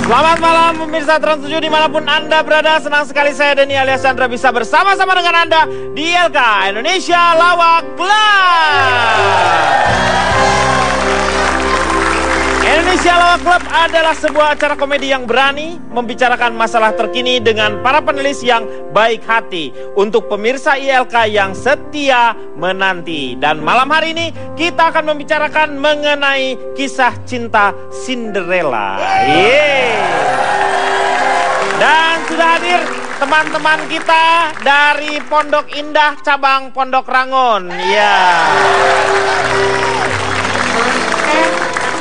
Selamat malam pemirsa Trans 7 dimanapun Anda berada. Senang sekali saya Denny alias Chandra bisa bersama-sama dengan Anda di ILK Indonesia Lawak Club. Indonesia Lawak Club adalah sebuah acara komedi yang berani membicarakan masalah terkini dengan para panelis yang baik hati untuk pemirsa ILK yang setia menanti. Dan malam hari ini kita akan membicarakan mengenai kisah cinta Cinderella. Dan sudah hadir teman-teman kita dari Pondok Indah cabang Pondok Rangon.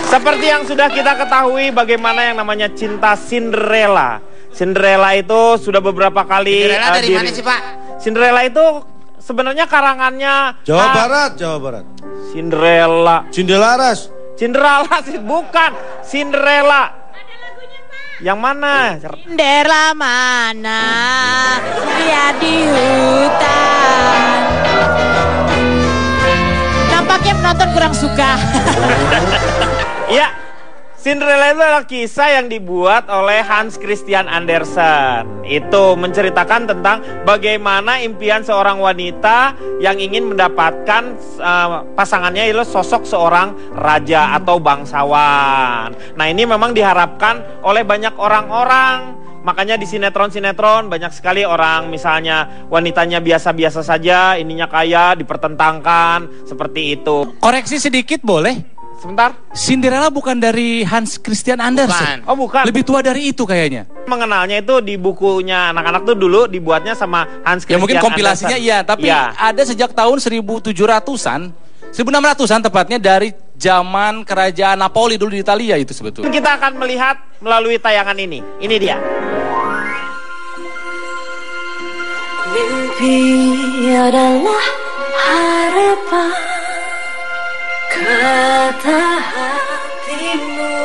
Seperti yang sudah kita ketahui bagaimana yang namanya cinta Cinderella. Cinderella itu sudah beberapa kali Cinderella dari mana sih, Pak? Cinderella itu sebenarnya karangannya Jawa Barat, Jawa Barat. Cinderella. Cindelaras. Cinderella sih bukan. Cinderella. Yang mana? Cinderella mana? Dia di hutan. Nampaknya penonton kurang suka. Ya, Cinderella itu adalah kisah yang dibuat oleh Hans Christian Andersen. Itu menceritakan tentang bagaimana impian seorang wanita yang ingin mendapatkan pasangannya itu sosok seorang raja atau bangsawan. Nah, ini memang diharapkan oleh banyak orang-orang. Makanya di sinetron-sinetron banyak sekali orang misalnya wanitanya biasa-biasa saja, ininya kaya, dipertentangkan seperti itu. Koreksi sedikit boleh? Sebentar. Cinderella bukan dari Hans Christian Andersen. Oh bukan. Lebih tua dari itu kayaknya. Mengenalnya itu di bukunya anak-anak tuh dulu dibuatnya sama Hans Christian Ya mungkin kompilasinya Andersen. iya, tapi ada sejak tahun 1700-an, 1600-an tepatnya dari zaman kerajaan Napoli dulu di Italia itu sebetulnya. Kita akan melihat melalui tayangan ini. Ini dia. Mimpi adalah harapan, kata hatimu,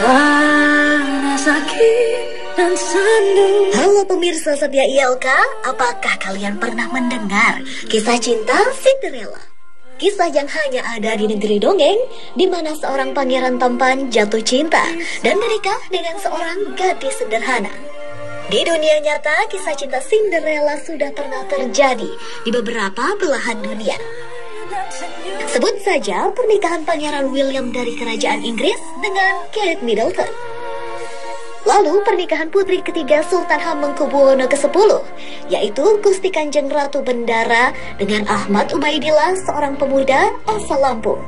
tanda sakit dan sandu. Halo pemirsa setia ILK, apakah kalian pernah mendengar kisah cinta Cinderella? Kisah yang hanya ada di negeri dongeng, di mana seorang pangeran tampan jatuh cinta dan menikah dengan seorang gadis sederhana. Di dunia nyata, kisah cinta Cinderella sudah pernah terjadi di beberapa belahan dunia. Sebut saja pernikahan Pangeran William dari Kerajaan Inggris dengan Kate Middleton. Lalu pernikahan putri ketiga Sultan Hamengkubuwono ke-10, yaitu Gusti Kanjeng Ratu Bendara dengan Ahmad Ubaidillah, seorang pemuda asal Lampung.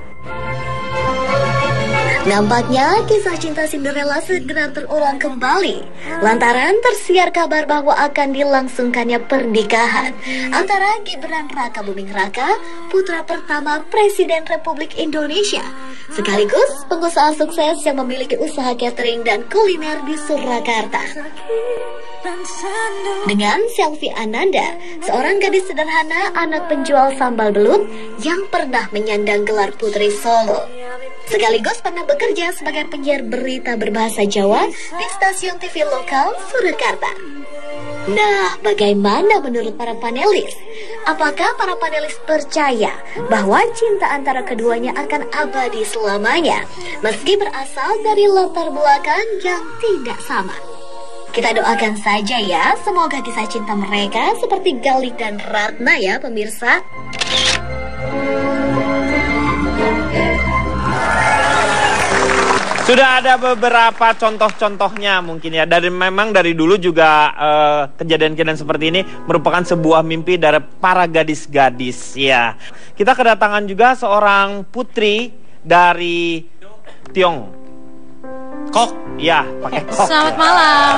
Nampaknya kisah cinta Cinderella segera terulang kembali lantaran tersiar kabar bahwa akan dilangsungkannya pernikahan antara Gibran Rakabuming Raka, putra pertama Presiden Republik Indonesia, sekaligus pengusaha sukses yang memiliki usaha catering dan kuliner di Surakarta, dengan Selvi Ananda, seorang gadis sederhana anak penjual sambal belut yang pernah menyandang gelar Putri Solo, sekaligus pernah bekerja sebagai penyiar berita berbahasa Jawa di stasiun TV lokal Surakarta. Nah, bagaimana menurut para panelis? Apakah para panelis percaya bahwa cinta antara keduanya akan abadi selamanya, meski berasal dari latar belakang yang tidak sama? Kita doakan saja ya, semoga kisah cinta mereka seperti Galik dan Ratna ya pemirsa. Sudah ada beberapa contoh-contohnya mungkin ya. Memang dari dulu juga kejadian-kejadian seperti ini merupakan sebuah mimpi dari para gadis-gadis ya. Kita kedatangan juga seorang putri dari Tiongkok. Ya, pakai kok. Selamat malam.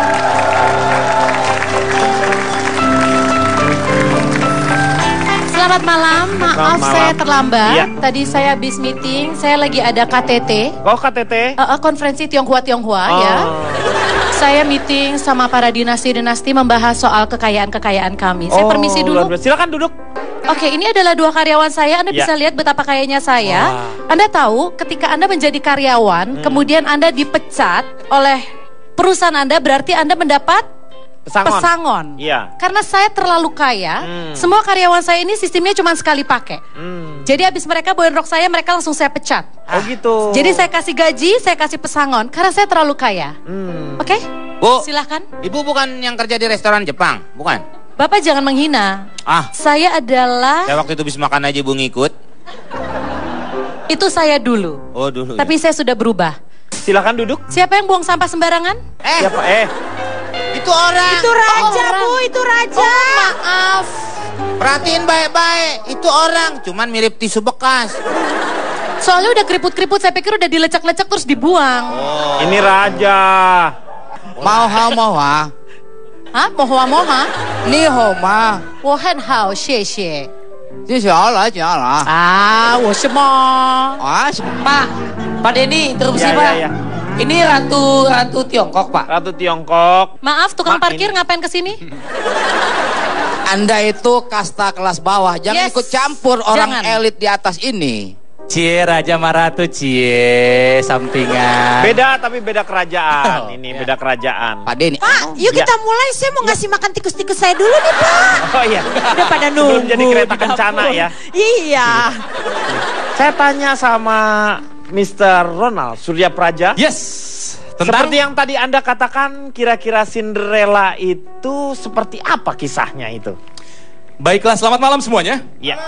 Selamat malam, maaf saya terlambat. Iya. Tadi saya habis meeting, saya lagi ada KTT. Oh, KTT? Konferensi Tionghoa ya. Saya meeting sama para dinasti-dinasti membahas soal kekayaan-kekayaan kami. Saya permisi dulu. Silakan duduk. Oke, ini adalah dua karyawan saya. Anda bisa lihat betapa kayanya saya. Anda tahu ketika Anda menjadi karyawan, kemudian Anda dipecat oleh perusahaan Anda, berarti Anda mendapat Pesangon. Iya. Karena saya terlalu kaya, semua karyawan saya ini sistemnya cuma sekali pakai. Jadi habis mereka bawain rok saya, mereka langsung saya pecat. Oh gitu. Jadi saya kasih gaji, saya kasih pesangon, karena saya terlalu kaya. Oke? Bu, Silahkan. Ibu bukan yang kerja di restoran Jepang, bukan? Bapak jangan menghina. Saya adalah... Saya waktu itu bisa makan aja Bu ngikut. Itu saya dulu. Oh dulu. Tapi saya sudah berubah. Silakan duduk. Siapa yang buang sampah sembarangan? Siapa? Itu orang. Itu raja, Bu, itu raja. Oh, maaf. Perhatiin baik-baik, itu orang, cuman mirip tisu bekas. Soalnya udah keriput-keriput, saya pikir udah dilecek-lecek terus dibuang. Ini raja. Moha. Hah? Moha-moha? Ni homa. 我很好，谢谢。Ini salah. Ah, 我什么？ Pak Denny, interupsi Ya, Pak. ya, ya. Ini ratu Tiongkok Pak. Ratu Tiongkok. Maaf, tukang parkir ini. ngapain kesini? Anda itu kasta kelas bawah, jangan Yes. ikut campur orang Jangan. elit di atas ini. Cie Raja Maratu, cie sampingan. Beda tapi beda kerajaan. Ini beda kerajaan. Pak Denny. Pak, yuk kita mulai. Saya mau ngasih makan tikus-tikus saya dulu nih Pak. Oh iya. Udah pada Sebelum nunggu. jadi kereta di kencana dapur. ya. Iya. Saya tanya sama Mr. Ronald Surya Praja. Yes. Seperti yang tadi Anda katakan, kira-kira Cinderella itu seperti apa kisahnya itu? Baiklah, selamat malam semuanya. Ya.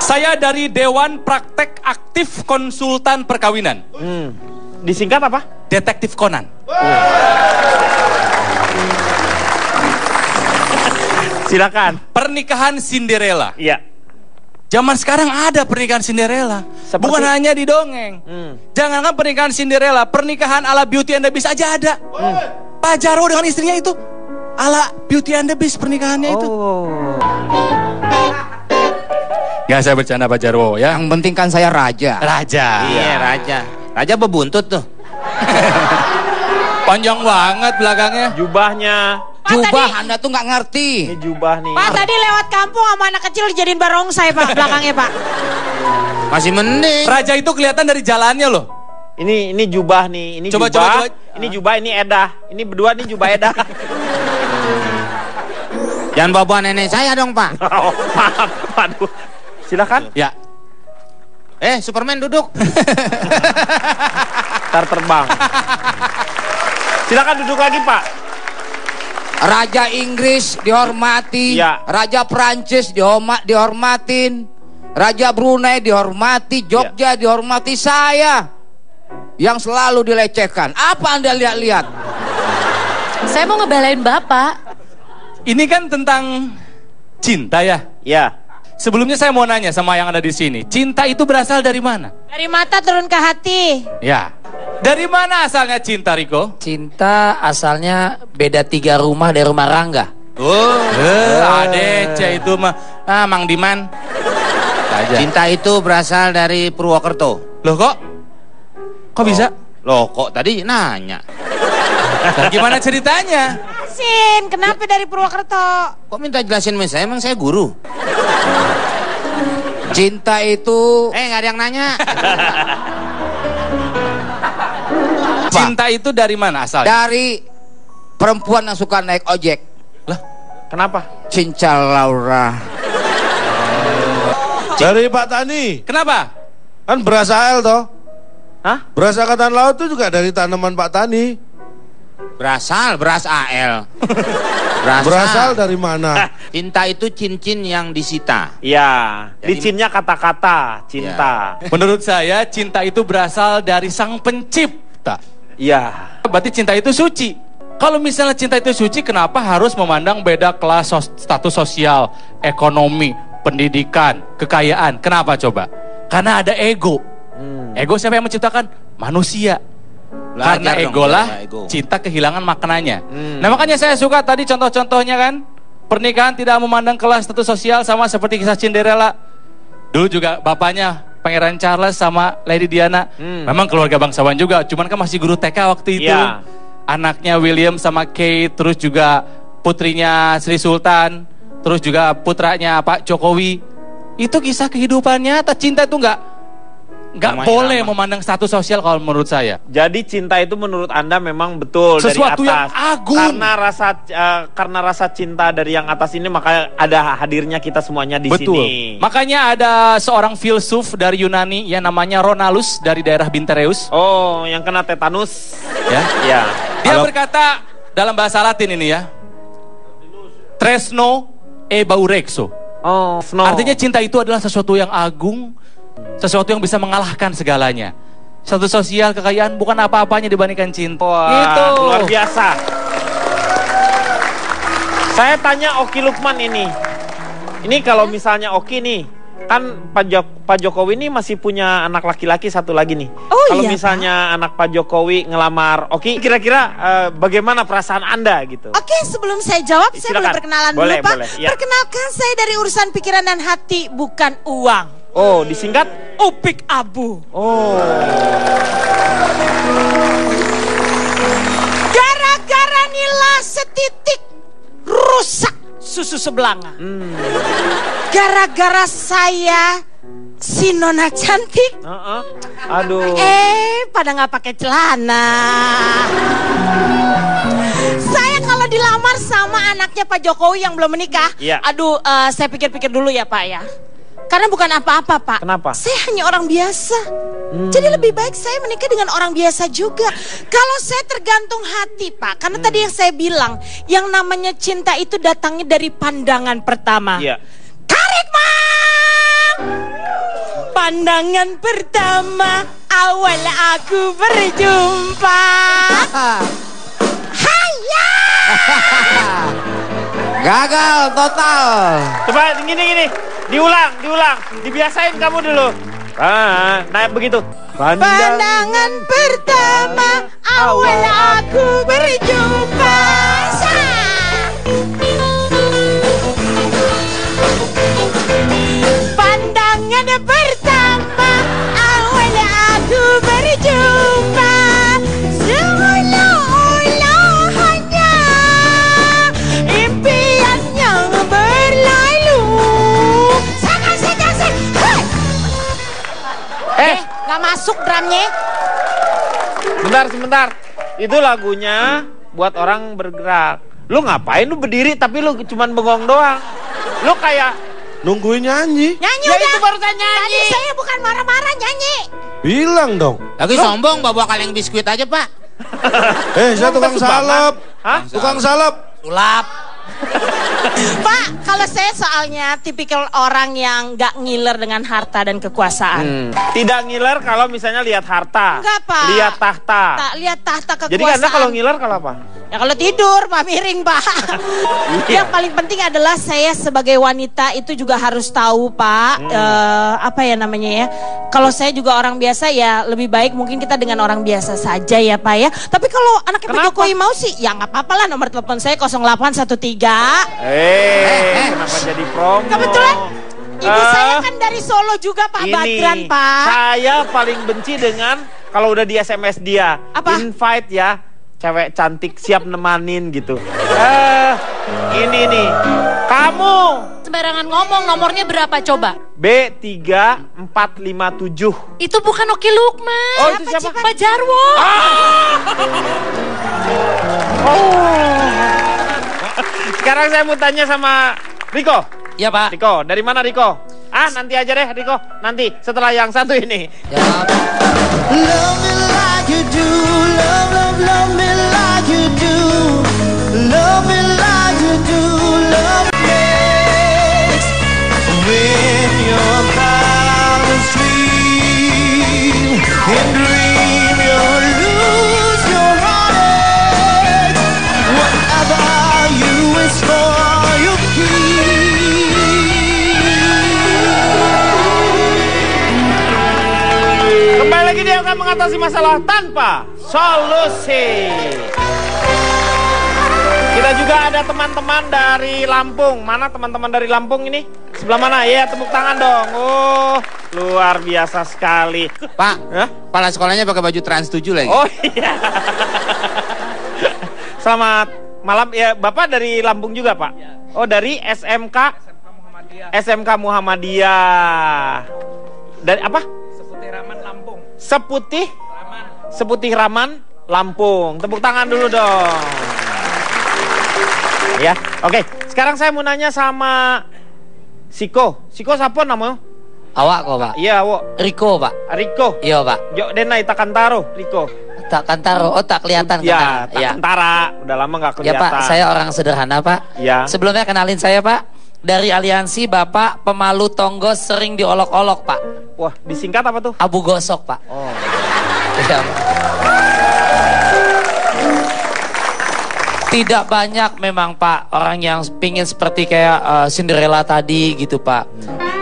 Saya dari Dewan Praktek Aktif Konsultan Perkawinan. Disingkat apa? Detektif Conan. Silakan. Pernikahan Cinderella. Iya. Zaman sekarang ada pernikahan Cinderella. Seperti- Bukan hanya di dongeng. Jangankan pernikahan Cinderella, pernikahan ala Beauty and the Beast aja ada. Pak Jarwo dengan istrinya itu ala Beauty and the Beast pernikahannya itu. Oh. Gak, saya bercanda Pak Jarwo ya. Yang penting kan saya raja. Raja. Iya, raja. Raja bebuntut tuh. Panjang banget belakangnya. Jubahnya. Jubah Anda tuh nggak ngerti. Ini jubah nih. Pak tadi lewat kampung sama anak kecil dijadiin barongsai Pak belakangnya Pak. Masih mending. Raja itu kelihatan dari jalannya loh. Ini jubah nih. Ini Coba, jubah. coba. Ini jubah, ini edah. Ini berdua nih jubah edah. Jangan bawa nenek saya dong Pak. Oh, maaf. Waduh. Silakan. Ya. Superman duduk. Ntar terbang. Silakan duduk lagi Pak. Raja Inggris dihormati, Ya. Raja Prancis dihormatin, Raja Brunei dihormati, Jogja dihormati, saya yang selalu dilecehkan. Apa Anda lihat-lihat? Saya mau ngebelain Bapak. Ini kan tentang cinta ya. Ya. Sebelumnya saya mau nanya sama yang ada di sini. Cinta itu berasal dari mana? Dari mata turun ke hati. Ya. Dari mana asalnya cinta, Riko? Cinta asalnya beda 3 rumah dari rumah Rangga. ADC itu mah. Mang Diman. Aja. Cinta itu berasal dari Purwokerto. Loh kok? Kok bisa? Loh kok tadi nanya? Nah, gimana ceritanya? Sin, kenapa dari Purwokerto? Kok minta jelasin sama saya? Emang saya guru? Cinta itu... nggak ada yang nanya. Cinta itu dari mana asalnya? Dari perempuan yang suka naik ojek. Lah, Kenapa? Cinta Laura. Dari Pak Tani. kenapa? Kan beras AL toh. Hah? Beras angkatan laut itu juga dari tanaman Pak Tani. Beras AL. Berasal dari mana? Cinta itu cincin yang disita. Ya, licinnya kata-kata cinta. Menurut saya cinta itu berasal dari sang pencipta. Iya. Berarti cinta itu suci. Kalau misalnya cinta itu suci, kenapa harus memandang beda kelas status sosial, ekonomi, pendidikan, kekayaan? Kenapa coba? Karena ada ego. Ego siapa yang menciptakan? Manusia. Karena Belajar ego dong, lah, ego. cinta kehilangan maknanya. Nah makanya saya suka tadi contoh-contohnya kan, pernikahan tidak memandang kelas status sosial, sama seperti kisah Cinderella. Dulu juga bapaknya Pangeran Charles sama Lady Diana, memang keluarga bangsawan juga, cuman kan masih guru TK waktu itu. Iya. Anaknya William sama Kate, terus juga putrinya Sri Sultan, terus juga putranya Pak Jokowi. Itu kisah kehidupan nyata. Cinta itu nggak boleh memandang status sosial kalau menurut saya. Jadi cinta itu menurut Anda memang betul sesuatu dari yang atas. agung. Karena rasa cinta dari yang atas ini maka ada hadirnya kita semuanya di sini. Makanya ada seorang filsuf dari Yunani yang namanya Ronalus dari daerah Bintereus. Oh, yang kena tetanus. Ya. Dia berkata dalam bahasa Latin ini ya. Tresno e baurexo. Oh, artinya cinta itu adalah sesuatu yang agung, sesuatu yang bisa mengalahkan segalanya. Status sosial, kekayaan bukan apa-apanya dibandingkan cinta. Wah, gitu. Luar biasa. Saya tanya Oki Lukman ini. Ini kalau misalnya Oki nih, kan Pak Jokowi ini masih punya anak laki-laki satu lagi nih. Oh, kalau iya, misalnya anak Pak Jokowi ngelamar Oki, kira-kira bagaimana perasaan Anda gitu? Oke, sebelum saya jawab, saya boleh Silakan. perkenalan Boleh, dulu, Pak. boleh, ya. Perkenalkan, saya dari urusan pikiran dan hati, bukan uang. Oh, disingkat? Upik Abu. Oh. Gara-gara nila setitik rusak susu sebelanga. Gara-gara saya si nona cantik. Aduh. Pada nggak pakai celana. Saya kalau dilamar sama anaknya Pak Jokowi yang belum menikah, Iya. aduh, saya pikir-pikir dulu ya Pak ya. Karena bukan apa-apa Pak. Kenapa? Saya hanya orang biasa. Jadi lebih baik saya menikah dengan orang biasa juga. Kalau saya tergantung hati Pak. Karena tadi yang saya bilang, yang namanya cinta itu datangnya dari pandangan pertama. Iya. Tarik Mam! Pandangan pertama awal aku berjumpa. Haya! Gagal total. Coba gini. Diulang. Dibiasain kamu dulu. Nah begitu. Pandangan pertama awal aku berjumpa. Pandangan pertama awal aku berjumpa. Seolah-olah hanya impian yang berlalu. Sakit. Gak masuk drumnya. Sebentar. Itu lagunya buat orang bergerak. Lu ngapain lu berdiri tapi lu cuman bengong doang. Lu kayak Nungguin nyanyi. Nyanyi Ya, udah. itu barusan nyanyi. Tadi saya bukan marah-marah nyanyi. Bilang dong. Lagi sombong bawa kaleng biskuit aja Pak. Saya tukang salep. Hah? Tukang salep. Sulap. Pak, kalau saya soalnya tipikal orang yang gak ngiler dengan harta dan kekuasaan. Tidak ngiler kalau misalnya lihat harta. Enggak Pak. Lihat tahta. Tak lihat tahta kekuasaan. Jadi Anda kalau ngiler kalau apa? Ya kalau tidur Pak, miring Pak. Iya. Yang paling penting adalah saya sebagai wanita itu juga harus tahu Pak, apa ya namanya ya. Kalau saya juga orang biasa ya lebih baik mungkin kita dengan orang biasa saja ya Pak ya. Tapi kalau anaknya Pak Jokowi mau sih ya nggak apa-apa lah, nomor telepon saya 0813. Kenapa jadi promo? Kebetulan ibu saya kan dari Solo juga Pak Badran Pak. Saya paling benci dengan kalau udah di SMS dia. Apa? Invite ya. Cewek cantik siap nemanin gitu. Ini nih. Kamu Sembarangan ngomong, nomornya berapa coba? B3457. Itu bukan Oki Lukman. Oh, itu siapa? Pak Jarwo. Sekarang saya mau tanya sama Riko. Iya Pak. Riko, dari mana Riko? Nanti aja deh Riko. Nanti setelah yang satu ini. Ya. Love me like you do, love me like you do, love me like you do, love me. When you're down the street and dream you'll lose your heart. Whatever you wish for, you Kembali lagi dia akan mengatasi masalah tanpa solusi. Kita juga ada teman-teman dari Lampung. Mana teman-teman dari Lampung ini? Sebelah mana? Ya, tepuk tangan dong. Oh, luar biasa sekali. Pak, kepala sekolahnya pakai baju Trans 7 lagi. Oh iya. Selamat malam. Ya, Bapak dari Lampung juga, Pak? Oh, dari SMK Muhammadiyah. Dari apa? Seputih Raman, Lampung. Tepuk tangan dulu dong. Ya, oke. Sekarang saya mau nanya sama Siko. Siko siapa namanya? Awak kok, Pak. Iya, awak. Riko, Pak. Riko. Iya, Pak. Jok denai takantaro, Riko. Tak kantaro, oh tak kelihatan. Ya, Iya. takantara. Udah lama nggak Ya, kelihatan. Pak, saya orang sederhana, Pak. Ya. Sebelumnya kenalin saya, Pak. Dari aliansi Bapak Pemalu Tonggos sering diolok-olok, Pak. Wah, disingkat apa tuh? Abu Gosok, Pak. Oh. Iya, Pak. Tidak banyak memang, Pak, orang yang pingin seperti kayak Cinderella tadi gitu, Pak.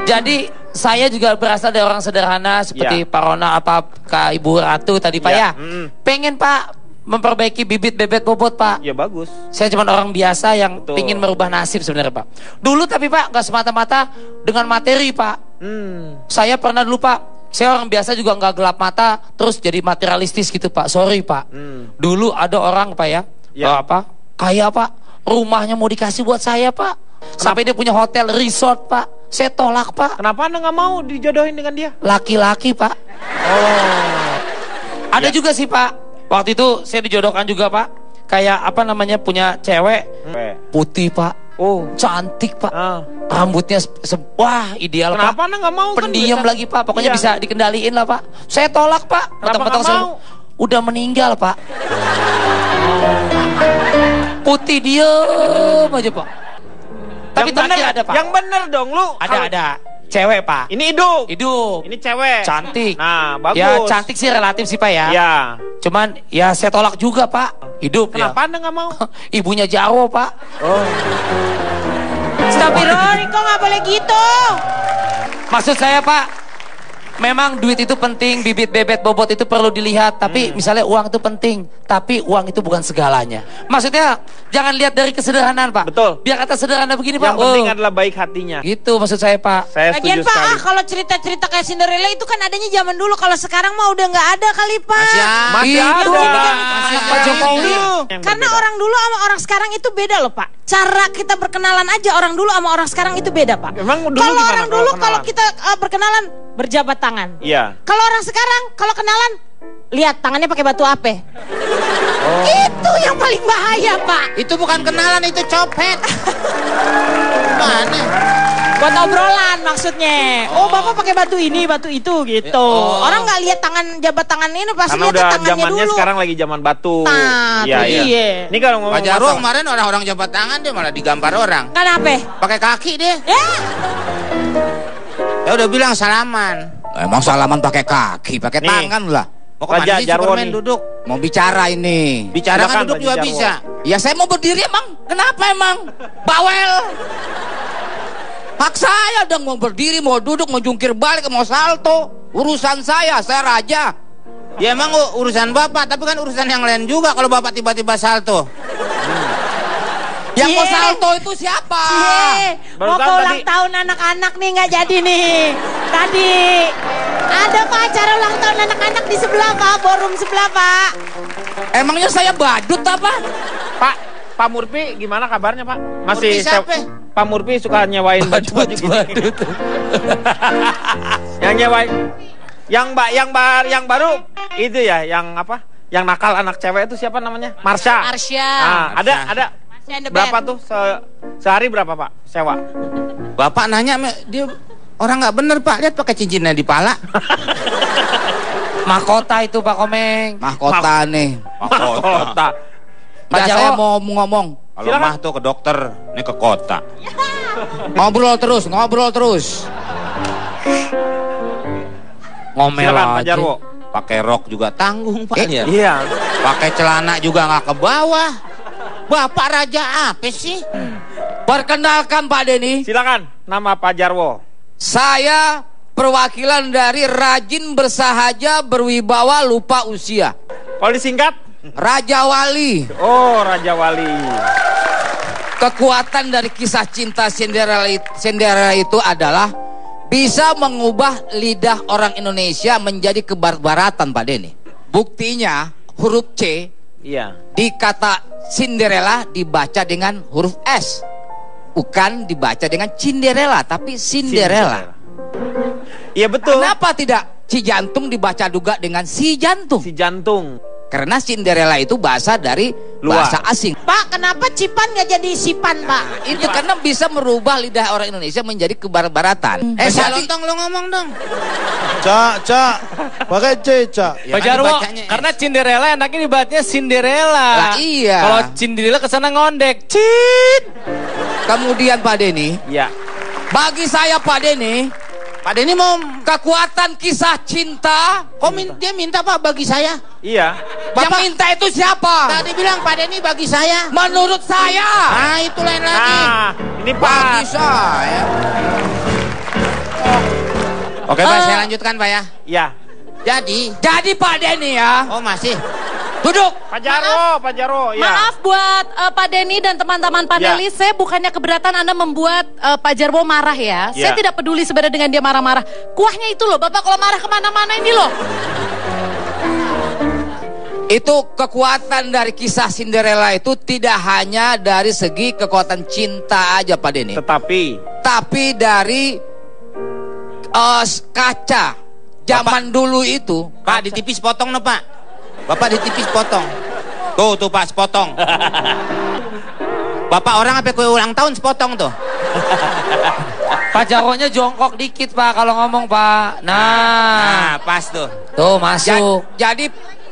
Jadi saya juga berasal dari orang sederhana seperti Pak Rona, Kak Ibu Ratu tadi, Pak ya. Pengen, Pak, memperbaiki bibit bebet bobot, Pak. Ya bagus. Saya cuma orang biasa yang Betul. pingin merubah nasib sebenarnya, Pak. Dulu tapi, Pak, nggak semata-mata dengan materi, Pak. Saya pernah dulu, Pak, saya orang biasa juga nggak gelap mata terus jadi materialistis gitu, Pak. Sorry, Pak. Dulu ada orang, Pak ya, kaya, Pak, rumahnya mau dikasih buat saya, Pak. Sampai dia punya hotel resort, Pak. Saya tolak, Pak. Kenapa Anda nggak mau dijodohin dengan dia? Laki-laki, Pak. Ada juga sih, Pak. Waktu itu saya dijodohkan juga, Pak. Kayak apa namanya, punya cewek putih, Pak. Oh, cantik, Pak. Rambutnya wah, ideal, Kenapa Pak. Anda nggak mau? Pendiam Kan lagi, Pak. Pokoknya Iya. bisa dikendaliin lah, Pak. Saya tolak, Pak. Kenapa nggak mau? Udah meninggal, Pak. Putih diem aja, Pak. Tapi Yang bener, terakhir ada, Pak. Yang bener dong, lu. Ada. Cewek, Pak. Ini hidup. Hidup. Ini cewek. Cantik. Nah, bagus. Ya, cantik sih relatif sih, Pak ya. Ya. Cuman ya saya tolak juga, Pak. Hidup ya. Kenapa Anda nggak mau? Ibunya Jarwo, Pak. Astagfirullah, Riko nggak boleh gitu. Maksud saya, Pak, memang duit itu penting, bibit bebet bobot itu perlu dilihat. Tapi misalnya uang itu penting, tapi uang itu bukan segalanya. Maksudnya jangan lihat dari kesederhanaan, Pak. Betul. Biar kata sederhana begini, Pak. Yang penting adalah baik hatinya. Gitu maksud saya, Pak. Saya Lagian setuju Pak, sekali. kalau cerita-cerita kayak Cinderella itu kan adanya zaman dulu. Kalau sekarang mah udah nggak ada kali, Pak. Masih Yang ada. gitu kan. Masih Pak Jokowi. Yang Karena berbeda. orang dulu sama orang sekarang itu beda loh, Pak. Cara kita berkenalan aja orang dulu sama orang sekarang itu beda, Pak. Emang dulu Kalau gimana orang kalau dulu kenalan? kalau kita berkenalan berjabat tangan. Iya. Kalau orang sekarang kalau kenalan lihat tangannya pakai batu ape. Itu yang paling bahaya, Pak. Itu bukan kenalan, itu copet. Mana? Buat obrolan maksudnya. Oh, Bapak pakai batu ini, batu itu gitu. Orang nggak lihat jabat tangan ini pasti Karena lihat udah tangannya zamannya dulu. sekarang lagi zaman batu. Nah, Iya, tuh iya. dia. Ini kalau ngomong Pak Jarwo masalah- kemarin orang-orang jabat tangan dia malah digampar orang. Kenapa? Pakai kaki deh. Ya udah bilang salaman. Emang salaman pakai kaki, pakai Nih. tangan lah. Mau Raja kemana sih Jarwo Superman nih. duduk? Mau bicara ini. Bicara Silakan, kan duduk Raja juga Jarwo. bisa. Ya saya mau berdiri emang. Kenapa emang? Bawel. Hak saya dong mau berdiri, mau duduk, mau jungkir balik, mau salto. Urusan saya raja. Ya emang urusan bapak, tapi kan urusan yang lain juga kalau bapak tiba-tiba salto. Yang mau Cie. salto itu siapa? Baru Mau ke tahu ulang tadi. tahun anak-anak nih nggak jadi nih. Tadi ada Pak acara ulang tahun anak-anak di sebelah, Pak, forum sebelah, Pak. Emangnya saya badut apa? Pak Murpi gimana kabarnya, Pak? Murpi siapa? Pak Murpi suka nyewain baju-baju gini. Yang nyewain. Yang baru itu ya, yang apa? Yang nakal anak cewek itu siapa namanya? Marsha. Marsha. Nah, ada. Marsha and the Berapa band. tuh sehari berapa, Pak? Sewa. Bapak nanya, dia orang nggak bener Pak, lihat pakai cincinnya di pala. Mahkota itu, Pak Komeng. Mahkota nih. Kota. Pak Nah, Jarwo. saya mau ngomong. Kalau Silakan. mah tuh ke dokter, ini ke kota. Ngobrol terus. Ngomel Silakan, Pak aja. Jarwo. Pakai rok juga tanggung Pak. Ya. Iya. Pakai celana juga nggak ke bawah. Bapak raja apa sih? Perkenalkan Pak Denny, Silakan, nama Pak Jarwo. saya perwakilan dari rajin bersahaja berwibawa lupa usia. Kalau disingkat? Raja Wali. Oh, Raja Wali. Kekuatan dari kisah cinta Cinderella itu adalah bisa mengubah lidah orang Indonesia menjadi kebarbaratan, Pak Denny. Buktinya huruf C Iya. di kata Cinderella dibaca dengan huruf S, bukan dibaca dengan Cinderella tapi Cinderella. Iya betul. Kenapa tidak Cijantung dibaca juga dengan si jantung. Si jantung. Karena Cinderella itu bahasa dari Luar. bahasa asing. Pak, kenapa Cipan nggak jadi Sipan, Pak? Itu karena bisa merubah lidah orang Indonesia menjadi kebarat-baratan. Saya lontong lu ngomong dong. Cak, pakai C, Cak. Ya, Pak kan Jarwo, dibacanya, karena Cinderella enaknya dibaca Cinderella. Lah, iya. Kalau Cinderella kesana ngondek, Cid. Kemudian Pak Denny, Ya. bagi saya Pak Denny mau kekuatan kisah cinta. Kok dia minta Pak bagi saya? Iya. Yang minta itu siapa? Tadi bilang Pak Denny bagi saya. Menurut saya. Ah, itu lain lagi. Nah, ini Bagi Pak. saya. Oke Pak, saya lanjutkan Pak ya. Ya. Jadi Pak Denny ya. Oh masih. Duduk. Pak Jarwo, ya. Maaf buat Pak Denny dan teman-teman panelis, saya bukannya keberatan Anda membuat Pak Jarwo marah ya. Saya tidak peduli sebenarnya dengan dia marah-marah. Kuahnya itu loh, Bapak kalau marah kemana-mana ini loh. Itu kekuatan dari kisah Cinderella itu tidak hanya dari segi kekuatan cinta aja Pak Denny. Tapi dari kaca zaman dulu itu. Pak ditipis potong no Pak. Bapak ditipis potong. Tuh Pak sepotong. Bapak orang apa kue ulang tahun sepotong tuh. Pak Jarwonya jongkok dikit Pak kalau ngomong Pak. Nah pas tuh. Tuh masuk. Jadi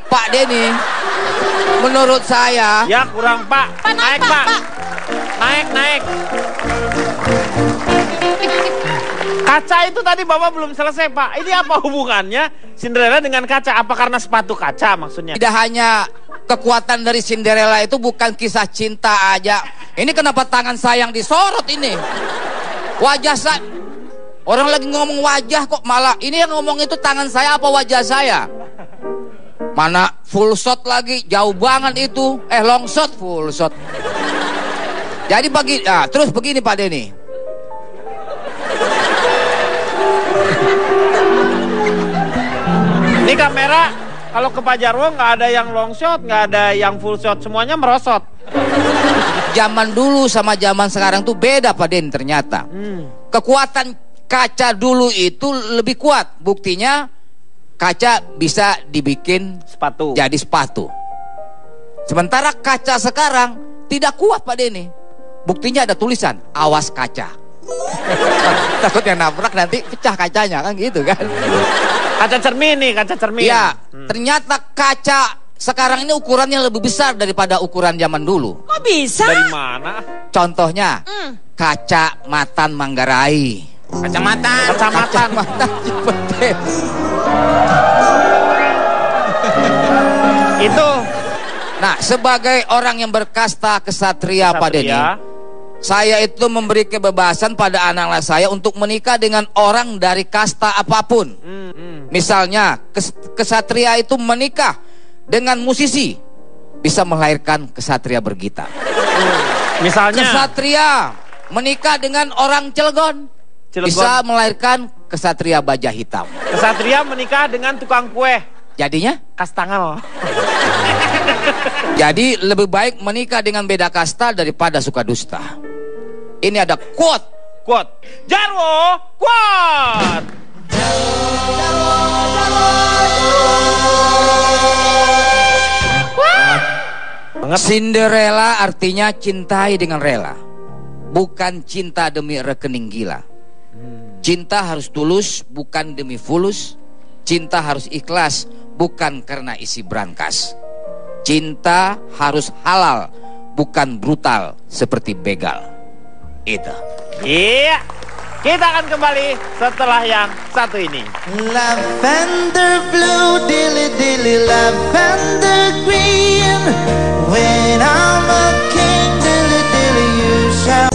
Pak Denny, menurut saya. Ya kurang Pak. Naik Pak. Naik. Kaca itu tadi Bapak belum selesai Pak. Ini apa hubungannya Cinderella dengan kaca? Apa karena sepatu kaca maksudnya? Tidak hanya kekuatan dari Cinderella itu bukan kisah cinta aja. Ini kenapa tangan saya yang disorot ini? Wajah saya. Orang lagi ngomong wajah kok malah ini yang ngomong itu tangan saya apa wajah saya? Mana full shot lagi, jauh banget itu. Long shot, full shot. Jadi terus begini Pak Denny. Ini kamera kalau ke Pak Jarwo nggak ada yang long shot, nggak ada yang full shot, semuanya merosot. Zaman dulu sama zaman sekarang tuh beda Pak Den ternyata. Kekuatan kaca dulu itu lebih kuat. Buktinya kaca bisa dibikin sepatu. Jadi sepatu. Sementara kaca sekarang tidak kuat Pak Denny. Buktinya ada tulisan awas kaca. Takutnya nabrak nanti pecah kacanya kan gitu kan. Kaca cermin nih, kaca cermin. Iya, ternyata kaca sekarang ini ukurannya lebih besar daripada ukuran zaman dulu. Kok bisa? Dari mana? Contohnya, kaca Matan Manggarai. Kacamata. Cipete. Itu. Nah, sebagai orang yang berkasta kesatria Pak Denny, saya itu memberi kebebasan pada anak-anak saya untuk menikah dengan orang dari kasta apapun. Misalnya, kesatria itu menikah dengan musisi, bisa melahirkan kesatria bergitar. Misalnya, kesatria menikah dengan orang Cilegon, bisa melahirkan kesatria baja hitam. Kesatria menikah dengan tukang kue, jadinya Kastangel. Jadi lebih baik menikah dengan beda kasta daripada suka dusta. Ini ada quote. Jarwo, quote. Cinderella artinya cintai dengan rela, bukan cinta demi rekening gila. Cinta harus tulus, bukan demi fulus. Cinta harus ikhlas, bukan karena isi brankas. Cinta harus halal, bukan brutal seperti begal. Itu. Iya. Kita akan kembali setelah yang satu ini. Lavender blue, dilly dilly, lavender green. When I'm a king, dilly dilly, you shall.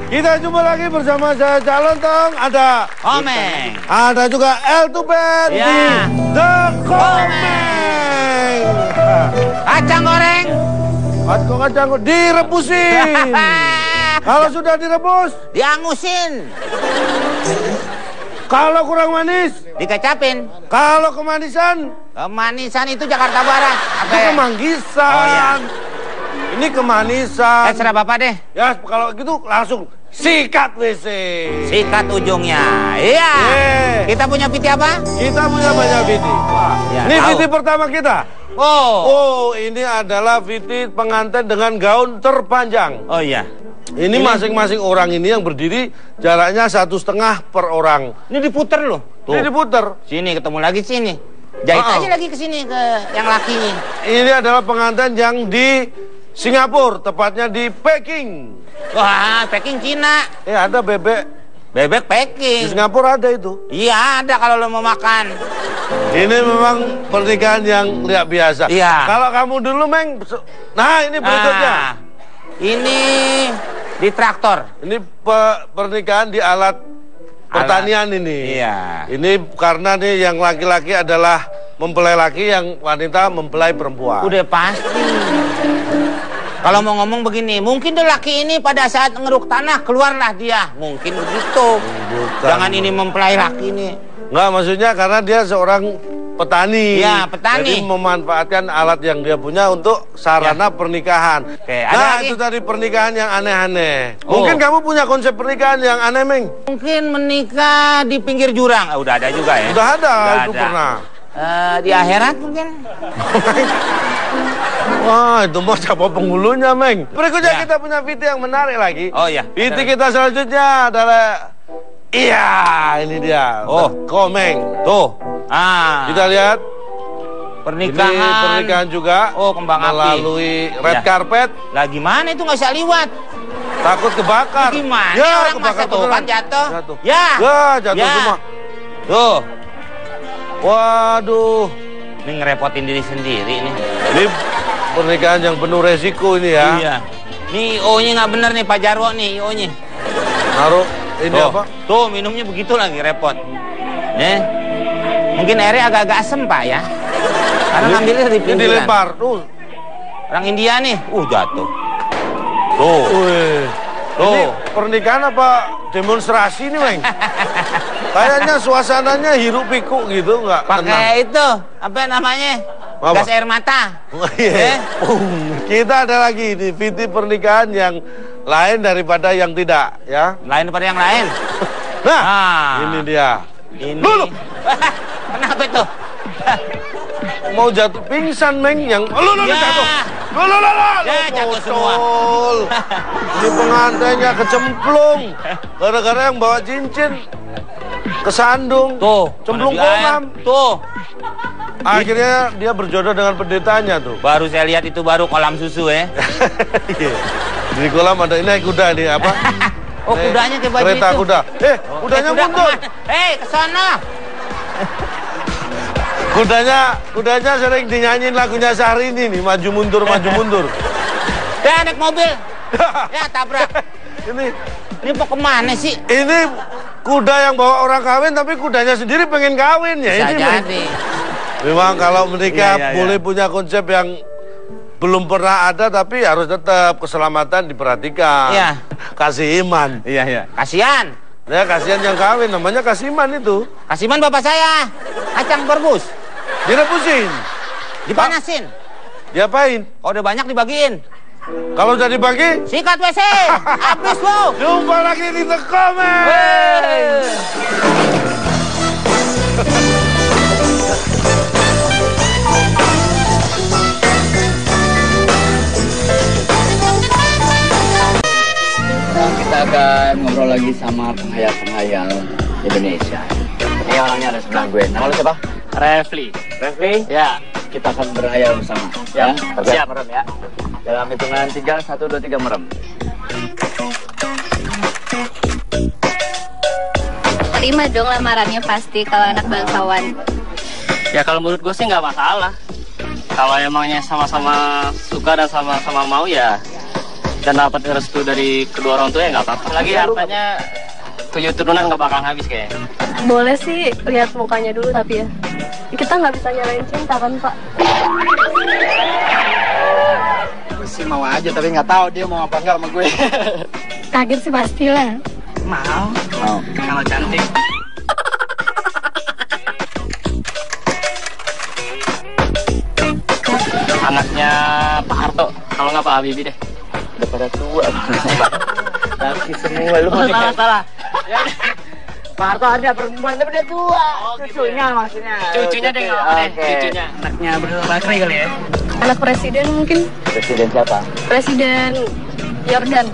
Kita jumpa lagi bersama saya Calon Tong. Ada Komeng. Ada juga El Tuben di The Komeng. Kacang goreng. Kacang direbusin. Kalau sudah direbus, diangusin. Kalau kurang manis, dikecapin. kalau kemanisan, Kemanisan itu Jakarta Barat. itu kemanggisan. Oh, iya. Ini kemanisan. Terserah Bapak deh. Ya, kalau gitu langsung sikat WC. Sikat ujungnya. Iya. Kita punya piti apa? Kita punya banyak piti. Ya, Ini tahu. piti pertama kita. Oh, ini adalah piti pengantin dengan gaun terpanjang. Oh iya. Ini masing-masing orang ini yang berdiri jaraknya 1,5 per orang. Ini diputer loh. Tuh. Ini diputer. Sini ketemu lagi sini. Jahit aja lagi ke sini ke yang laki ini. Ini adalah pengantin yang di Singapura, tepatnya di Peking. Wah, Peking Cina. Ada bebek. Bebek Peking. Di Singapura ada itu. Iya, ada kalau lo mau makan. Ini memang pernikahan yang luar biasa. Iya. Kalau kamu dulu, Meng. Nah, ini berikutnya. Ini di traktor. Ini pernikahan di alat pertanian ini. Iya. Ini karena nih yang laki-laki adalah mempelai laki, yang wanita mempelai perempuan. Udah pasti. Kalau mau ngomong begini, mungkin tuh laki ini pada saat ngeruk tanah keluarlah dia. Mungkin begitu. Bukan. Jangan ini mempelai laki ini. Enggak, maksudnya karena dia seorang petani. Ya, petani. Jadi memanfaatkan alat yang dia punya untuk sarana pernikahan. Oke, ada nah, lagi? itu tadi pernikahan yang aneh-aneh. Oh. Mungkin kamu punya konsep pernikahan yang aneh, Meng? Mungkin menikah di pinggir jurang. Udah ada juga ya? Udah ada, itu ada. pernah. Di akhirat mungkin. Wah, itu mah siapa penghulunya, Meng? Berikutnya Ya. kita punya VT yang menarik lagi. Oh iya. VT kita selanjutnya adalah... Iya, ini dia. Oh. Komeng. Tuh. Kita lihat. Pernikahan. Ini pernikahan juga. Oh, kembang api. Melalui red Ya. carpet. Lah gimana itu nggak bisa liwat? Takut kebakar. Gimana Ya, orang masa tuh beneran. kan jatuh? Jatuh. Ya. Ya, jatuh Ya. semua. Tuh. Waduh. Ini ngerepotin diri sendiri nih. Ini pernikahan yang penuh resiko ini ya. Iya. Nih IO-nya nggak bener nih Pak Jarwo nih IO-nya. Naruh ini Tuh. apa? Tuh minumnya begitu lagi repot. Mungkin airnya agak-agak asem Pak ya. Karena ngambilnya di Ini pinggiran. dilempar. Tuh. Orang India nih. Jatuh. Tuh. Wih. Tuh. Ini pernikahan apa demonstrasi nih, Meng? Kayaknya suasananya hiruk pikuk gitu, nggak tenang. Pakai itu apa namanya? Apa? Gas air mata. Iya. Kita ada lagi di VT pernikahan yang lain daripada yang tidak, ya. Lain daripada yang lain. Nah, ini dia. Ini. Loh. Kenapa itu? Mau jatuh pingsan, Meng, yang lu Ya. jatuh. Lu. Ya, jatuh semua. Bocol. Ini pengantinnya kecemplung gara-gara yang bawa cincin kesandung. Tuh, cemplung mana di air? kolam. Tuh. Akhirnya dia berjodoh dengan pendetanya tuh. Baru saya lihat itu baru kolam susu ya. Iya. Di kolam ada ini kuda nih apa? Oh, kudanya kayak baju Kereta itu. kuda. Kudanya kuda mundur. kemana? Ke sana. Kudanya sering dinyanyiin lagunya Syahrini nih, maju mundur, maju mundur. Ya, naik mobil. Ya, tabrak. Ini mau kemana sih? Ini kuda yang bawa orang kawin, tapi kudanya sendiri pengen kawin ya. Bisa Ini jadi. memang kalau menikah Iya. boleh punya konsep yang belum pernah ada, tapi harus tetap keselamatan diperhatikan. Iya. Kasih iman. Iya. Kasihan. Ya, kasihan yang kawin, namanya kasiman itu. Kasiman bapak saya. Kacang berbus. Direbusin. Dipanasin. Diapain? Kalau udah banyak dibagiin. Kalau udah dibagi, sikat WC. Habis bu. Jumpa lagi di The Comment. Kita akan ngobrol lagi sama penghayal-penghayal Indonesia. Ini orangnya ada sebelah gue. Nama lu siapa? Refli. Refli? Ya, kita akan berhayal bersama. Ya, siap merem ya. Dalam hitungan 3, 1, 2, 3 merem. Terima dong lamarannya pasti kalau anak bangsawan. Ya kalau menurut gue sih nggak masalah. Kalau emangnya sama-sama suka dan sama-sama mau ya, dan dapat restu dari kedua orang tua ya nggak apa-apa. Lagi hartanya 7 turunan nggak bakal habis kayaknya. Boleh sih lihat mukanya dulu tapi ya kita nggak bisa nyalain cinta kan Pak. Gue sih mau aja tapi nggak tahu dia mau apa nggak sama gue. Kaget sih pastilah. Mau. Kalau cantik. anaknya Pak Harto. Kalau nggak Pak Habibie deh. Udah pada tua. Laki semua lu. Salah. Ya, Pak Harto ada perempuan tapi udah tua. Cucunya maksudnya. Cucunya deh nggak apa-apa deh. Cucunya. Anaknya Bro Bakri kali ya. Anak presiden mungkin. Presiden siapa? Presiden Jordan.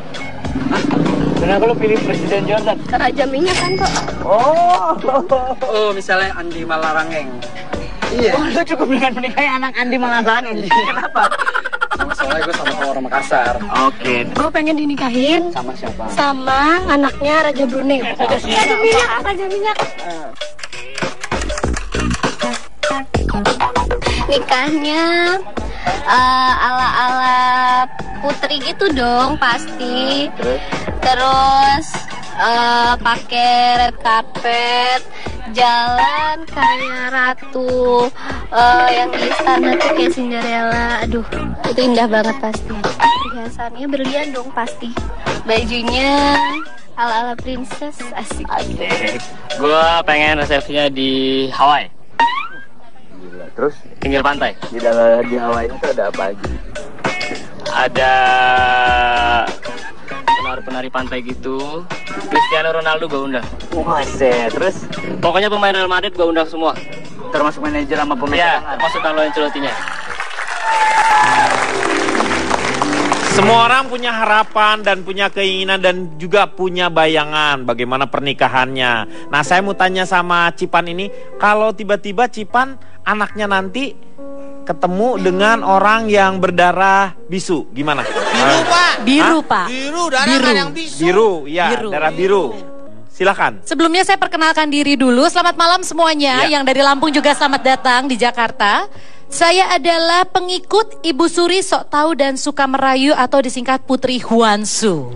Kenapa lu pilih Presiden Jordan? Raja minyak kan kok. Oh, misalnya Andi Malarangeng. Iya. Oh, lu cukup dengan menikahi anak Andi Malarangeng. Kenapa? Soalnya gue sama orang Makassar. Oke. Gue pengen dinikahin. Sama siapa? Sama anaknya Raja Brunei. Raja minyak, Raja minyak. Nikahnya ala-ala putri gitu dong pasti. Terus pakai red carpet, jalan kayak ratu, yang di istana tuh kayak Cinderella. Aduh, itu indah banget pasti. Perhiasannya berlian dong pasti. Bajunya ala-ala princess, asik. Gue pengen resepsinya di Hawaii. Terus pinggir pantai. Di Hawaii itu ada apa aja? Ada penari-penari pantai gitu. Cristiano Ronaldo gue undang. Terus pokoknya pemain Real Madrid gue undang semua. Termasuk manajer sama pemain. Iya, maksud lo yang celutinya. Semua orang punya harapan dan punya keinginan dan juga punya bayangan bagaimana pernikahannya. Nah, saya mau tanya sama Cipan ini, kalau tiba-tiba Cipan anaknya nanti ketemu dengan orang yang berdarah bisu, gimana? Biru, Pak. Biru, Pak. Biru, darah kan yang bisu. Biru, ya, Biru. darah biru. Silakan. Sebelumnya saya perkenalkan diri dulu. Selamat malam semuanya. Ya. Yang dari Lampung juga selamat datang di Jakarta. Saya adalah pengikut Ibu Suri Sok Tahu dan Suka Merayu atau disingkat Putri Huansu.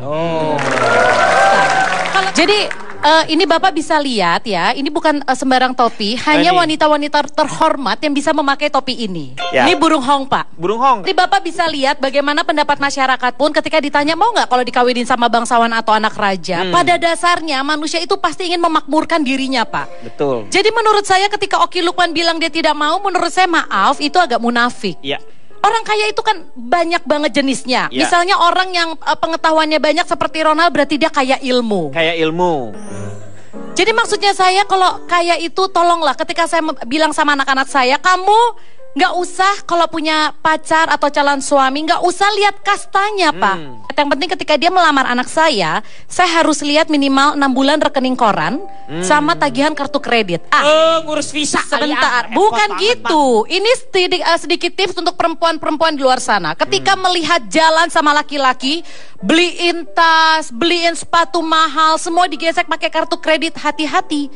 Jadi ini Bapak bisa lihat ya, ini bukan sembarang topi, hanya wanita-wanita terhormat yang bisa memakai topi ini. Ya. Ini burung hong, Pak. Burung hong. Jadi Bapak bisa lihat bagaimana pendapat masyarakat pun ketika ditanya mau nggak kalau dikawinin sama bangsawan atau anak raja. Pada dasarnya manusia itu pasti ingin memakmurkan dirinya, Pak. Betul. Jadi menurut saya ketika Oki Lukman bilang dia tidak mau, menurut saya maaf, itu agak munafik. Iya. Orang kaya itu kan banyak banget jenisnya. Ya. Misalnya orang yang pengetahuannya banyak seperti Ronald berarti dia kaya ilmu. Kayak ilmu. Jadi maksudnya saya kalau kaya itu tolonglah ketika saya bilang sama anak-anak saya, kamu nggak usah kalau punya pacar atau calon suami nggak usah lihat kastanya, Pak. Yang penting ketika dia melamar anak saya harus lihat minimal 6 bulan rekening koran sama tagihan kartu kredit. Ngurus visa Sebentar, bukan gitu. Ini sedikit tips untuk perempuan-perempuan di luar sana. Ketika melihat jalan sama laki-laki, beliin tas, beliin sepatu mahal, semua digesek pakai kartu kredit, hati-hati.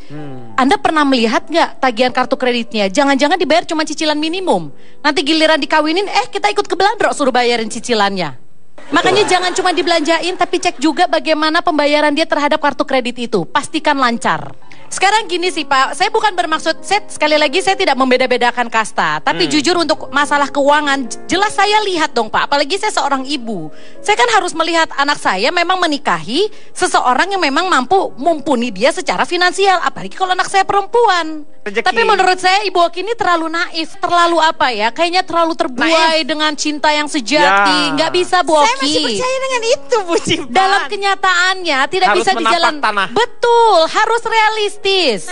Anda pernah melihat nggak tagihan kartu kreditnya? Jangan-jangan dibayar cuma cicilan minimum. Nanti giliran dikawinin, kita ikut ke Belandro suruh bayarin cicilannya. Makanya jangan cuma dibelanjain, tapi cek juga bagaimana pembayaran dia terhadap kartu kredit itu. Pastikan lancar. Sekarang gini sih Pak, saya bukan bermaksud, sekali lagi saya tidak membeda-bedakan kasta. Tapi jujur untuk masalah keuangan, jelas saya lihat dong Pak. Apalagi saya seorang ibu. Saya kan harus melihat anak saya memang menikahi seseorang yang memang mampu mumpuni dia secara finansial. Apalagi kalau anak saya perempuan. Rezeki. Tapi menurut saya Ibu Oki ini terlalu naif, terlalu apa ya? Kayaknya terlalu terbuai dengan cinta yang sejati. Nggak bisa Bu Oki. Saya masih percaya dengan itu Bu Cipan. Dalam kenyataannya tidak Harus bisa di jalan tanah. Betul, harus realistis.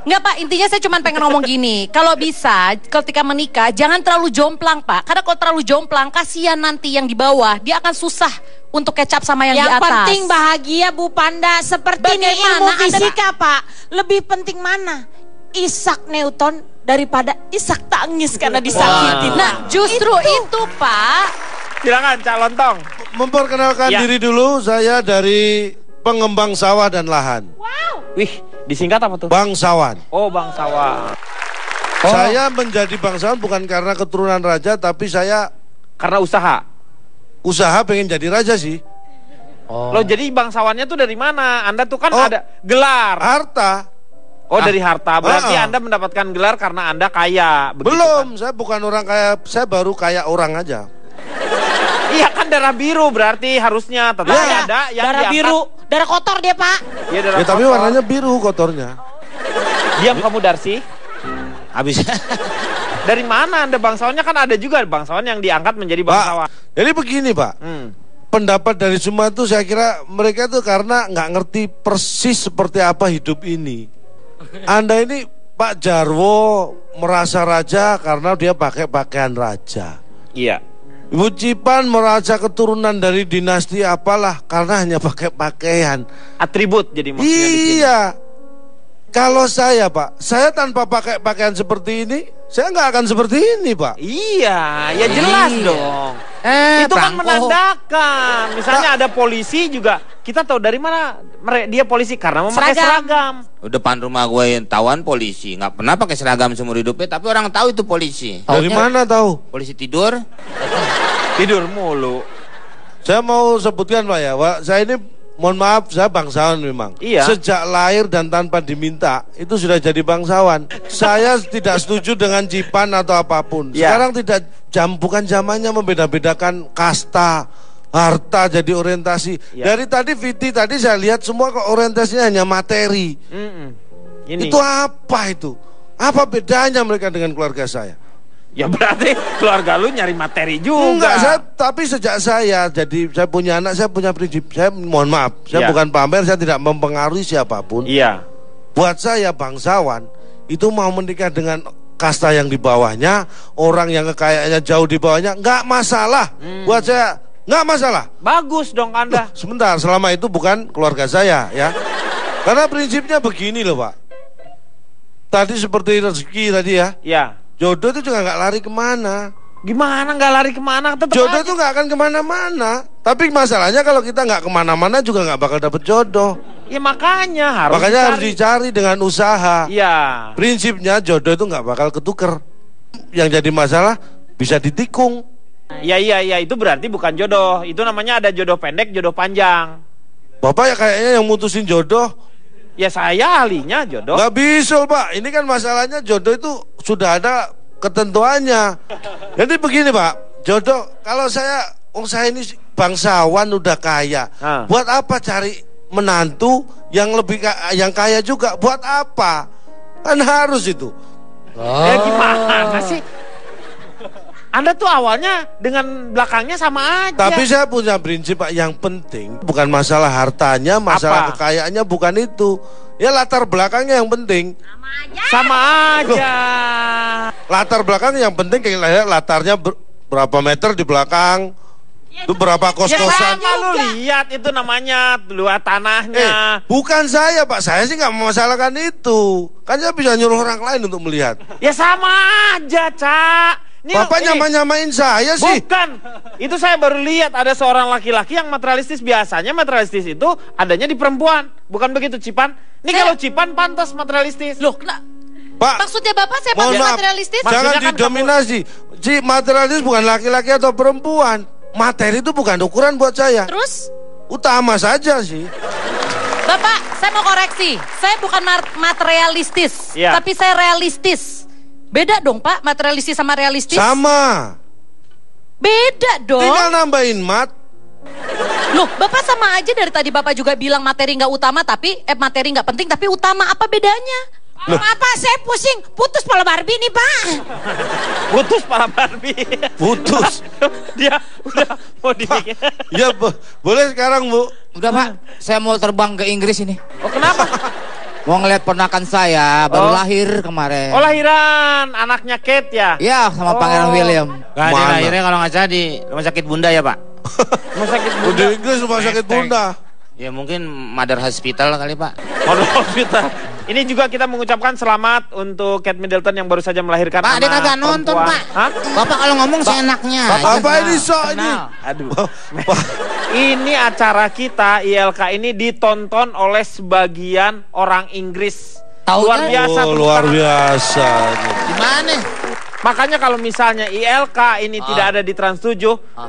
Nggak Pak, intinya saya cuma pengen ngomong gini. Kalau bisa, ketika menikah jangan terlalu jomplang Pak. Karena kalau terlalu jomplang, kasihan nanti yang di bawah. Dia akan susah untuk kecap sama yang di atas. Yang penting bahagia Bu Panda. Seperti ini ilmu fisika Pak. Lebih penting mana? Isaac Newton daripada Isaac tangis karena disakiti. Nah justru itu Pak. Silakan Cak Lontong. Memperkenalkan diri dulu, saya dari pengembang sawah dan lahan. Wih, disingkat apa tuh? Bangsawan. Oh, bangsawan. Saya menjadi bangsawan bukan karena keturunan raja, tapi saya karena usaha. Usaha pengen jadi raja sih. Loh, jadi bangsawannya tuh dari mana? Anda tuh kan ada gelar. Harta. Oh, dari harta. Berarti Anda mendapatkan gelar karena Anda kaya. Belum, saya bukan orang kaya, saya baru kaya orang aja. Iya kan darah biru berarti harusnya tetap ada yang darah diangkat. biru, darah kotor dia Pak. Iya, darah Tapi kotor. warnanya biru kotornya. Diam kamu Darsi. Habis. Dari mana Anda bangsawannya? Kan ada juga bangsawan yang diangkat menjadi bangsawan. Pak, jadi begini Pak, pendapat dari semua itu saya kira mereka itu karena nggak ngerti persis seperti apa hidup ini. Anda ini Pak Jarwo merasa raja karena dia pakai pakaian raja. Iya. Ibu Cipan merasa keturunan dari dinasti apalah karena hanya pakai pakaian. Atribut jadi maksudnya. Iya. Kalau saya Pak, saya tanpa pakai pakaian seperti ini, saya nggak akan seperti ini Pak. Iya, ya jelas dong. Itu kan menandakan. Misalnya ada polisi juga, kita tahu dari mana dia polisi karena memakai seragam. Depan rumah gue yang tawan polisi, nggak pernah pakai seragam seumur hidupnya, tapi orang tahu itu polisi. Dari mana tahu? Polisi tidur. Tidur mulu. Saya mau sebutkan Pak ya, Pak, saya ini mohon maaf, saya bangsawan memang. Iya. Sejak lahir dan tanpa diminta, itu sudah jadi bangsawan. Saya tidak setuju dengan Cipan atau apapun. Iya. Sekarang bukan zamannya membeda-bedakan kasta, harta jadi orientasi. Iya. Dari tadi Viti tadi saya lihat semua kok orientasinya hanya materi. Ini. Itu apa itu? Apa bedanya mereka dengan keluarga saya? Ya berarti keluarga lu nyari materi juga. Enggak, tapi sejak saya punya anak, saya punya prinsip. Saya mohon maaf, saya bukan pamer, saya tidak mempengaruhi siapapun. Iya. Buat saya bangsawan itu mau menikah dengan kasta yang di bawahnya, orang yang kekayaannya jauh di bawahnya, nggak masalah. Buat saya nggak masalah. Bagus dong Anda. Sebentar, selama itu bukan keluarga saya ya. Karena prinsipnya begini loh Pak. Tadi seperti rezeki tadi ya. Iya. Jodoh itu juga nggak lari kemana. Gimana nggak lari kemana? Tetep Jodoh aja. itu nggak akan kemana-mana. Tapi masalahnya kalau kita nggak kemana-mana juga nggak bakal dapet jodoh. Ya makanya harus dicari dengan usaha. Iya. Prinsipnya jodoh itu nggak bakal ketuker. Yang jadi masalah bisa ditikung. Iya itu berarti bukan jodoh. Itu namanya ada jodoh pendek, jodoh panjang. Bapak ya kayaknya yang mutusin jodoh. Ya saya ahlinya jodoh. Nggak bisa Pak. Ini kan masalahnya jodoh itu sudah ada ketentuannya. Jadi begini Pak, jodoh kalau saya ini bangsawan udah kaya, buat apa cari menantu yang yang kaya juga? Buat apa? Kan harus itu. Ya gimana sih? Anda tuh awalnya dengan belakangnya sama aja. Tapi saya punya prinsip Pak, yang penting bukan masalah hartanya, masalah kekayaannya bukan itu. Ya latar belakangnya yang penting. Sama aja. Latar belakang yang penting kayak latarnya berapa meter di belakang. Itu berapa kos-kosan. Ya lu lihat itu namanya luas tanahnya. Bukan saya Pak, saya sih nggak memasalahkan itu. Kan saya bisa nyuruh orang lain untuk melihat. Ya sama aja, Cak. Bapak nyamain saya sih. Bukan. Itu saya baru lihat ada seorang laki-laki yang materialistis. Biasanya materialistis itu adanya di perempuan. Bukan begitu Cipan? Ini kalau Cipan pantas materialistis. Loh, Pak, maksudnya Bapak saya pantas materialistis? Jangan didominasi. Materialistis bukan laki-laki atau perempuan. Materi itu bukan ukuran buat saya. Terus? Utama saja sih. Bapak, saya mau koreksi. Saya bukan materialistis, tapi saya realistis. Beda dong Pak, materialistis sama realistis. Sama. Beda dong. Tinggal nambahin mat. Loh, Bapak sama aja dari tadi Bapak juga bilang materi nggak utama, tapi materi nggak penting, tapi utama. Apa bedanya? Apa saya pusing? Putus pala Barbie nih Pak. Putus pala Barbie. Putus. Dia udah mau dibikin. Ya boleh sekarang Bu. Udah Pak, saya mau terbang ke Inggris ini. Oh kenapa? Mau ngeliat ponakan saya, baru lahir kemarin. Oh lahiran, anaknya Kate ya? Iya, sama Pangeran William. Gak ada lahirnya kalau nggak salah di rumah sakit bunda ya Pak? Rumah sakit bunda? Di Inggris rumah sakit bunda. Ya mungkin Mother Hospital kali Pak. Mother Hospital. Ini juga kita mengucapkan selamat untuk Kate Middleton yang baru saja melahirkan Pak, anak dia kagak nonton perempuan. Pak. Hah? Bapak kalau ngomong seenaknya. Bapak ini sok ini. Aduh. Ini acara kita ILK ini ditonton oleh sebagian orang Inggris. Luar biasa. Luar biasa. Gimana? Makanya kalau misalnya ILK ini tidak ada di Trans 7,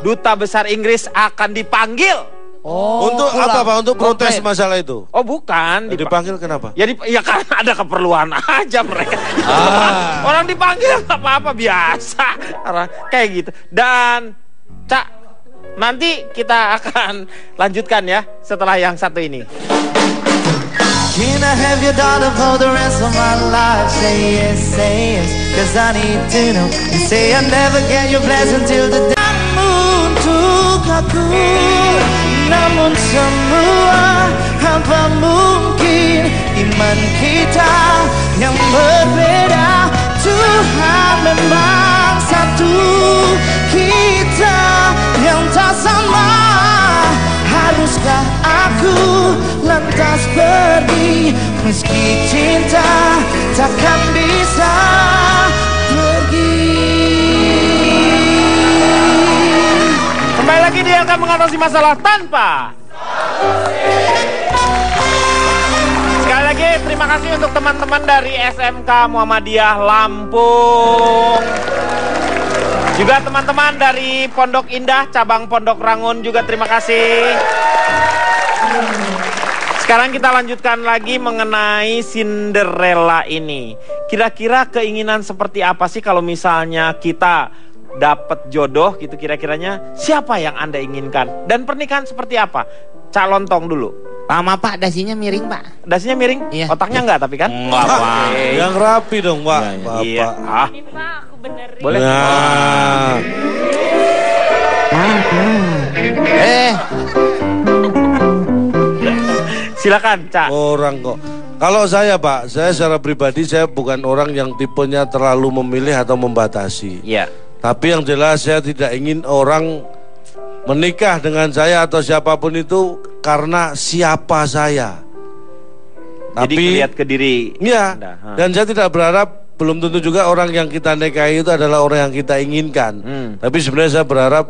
Duta Besar Inggris akan dipanggil. Untuk apa Pak? Untuk protes masalah itu? Oh bukan. Dipanggil kenapa? Ya karena ada keperluan aja mereka. Orang dipanggil nggak apa-apa, biasa. Kayak gitu. Dan Cak, nanti kita akan lanjutkan ya setelah yang satu ini. Can I have your daughter for the rest of my life? Say yes, cause I need to know. You say I never get your blessing till the day. Untuk aku, namun semua apa mungkin iman kita yang berbeda. Tuhan memang satu, kita yang tak sama. Haruskah aku lantas pergi, meski cinta takkan bisa pergi. Kembali lagi dia akan mengatasi masalah tanpa. Sekali lagi terima kasih untuk teman-teman dari SMK Muhammadiyah Lampung. Juga teman-teman dari Pondok Indah, cabang Pondok Rangun juga terima kasih. Sekarang kita lanjutkan lagi mengenai Cinderella ini. Kira-kira keinginan seperti apa sih kalau misalnya kita dapat jodoh gitu, kira-kiranya siapa yang Anda inginkan? Dan pernikahan seperti apa? Cak Lontong dulu. Pak, dasinya miring, Pak. Dasinya miring? Iya. Otaknya enggak tapi kan? Enggak, Pak. Yang rapi dong, Pak. Iya. Ini Pak, aku benerin. Boleh? Nah. Silakan, Cak. Orang kok. Kalau saya, Pak, saya secara pribadi saya bukan orang yang tipenya terlalu memilih atau membatasi. Iya. Tapi yang jelas saya tidak ingin orang menikah dengan saya atau siapapun itu karena siapa saya. Jadi lihat ke diri. Iya. Anda. Dan saya tidak berharap, belum tentu juga orang yang kita nikahi itu adalah orang yang kita inginkan. Tapi sebenarnya saya berharap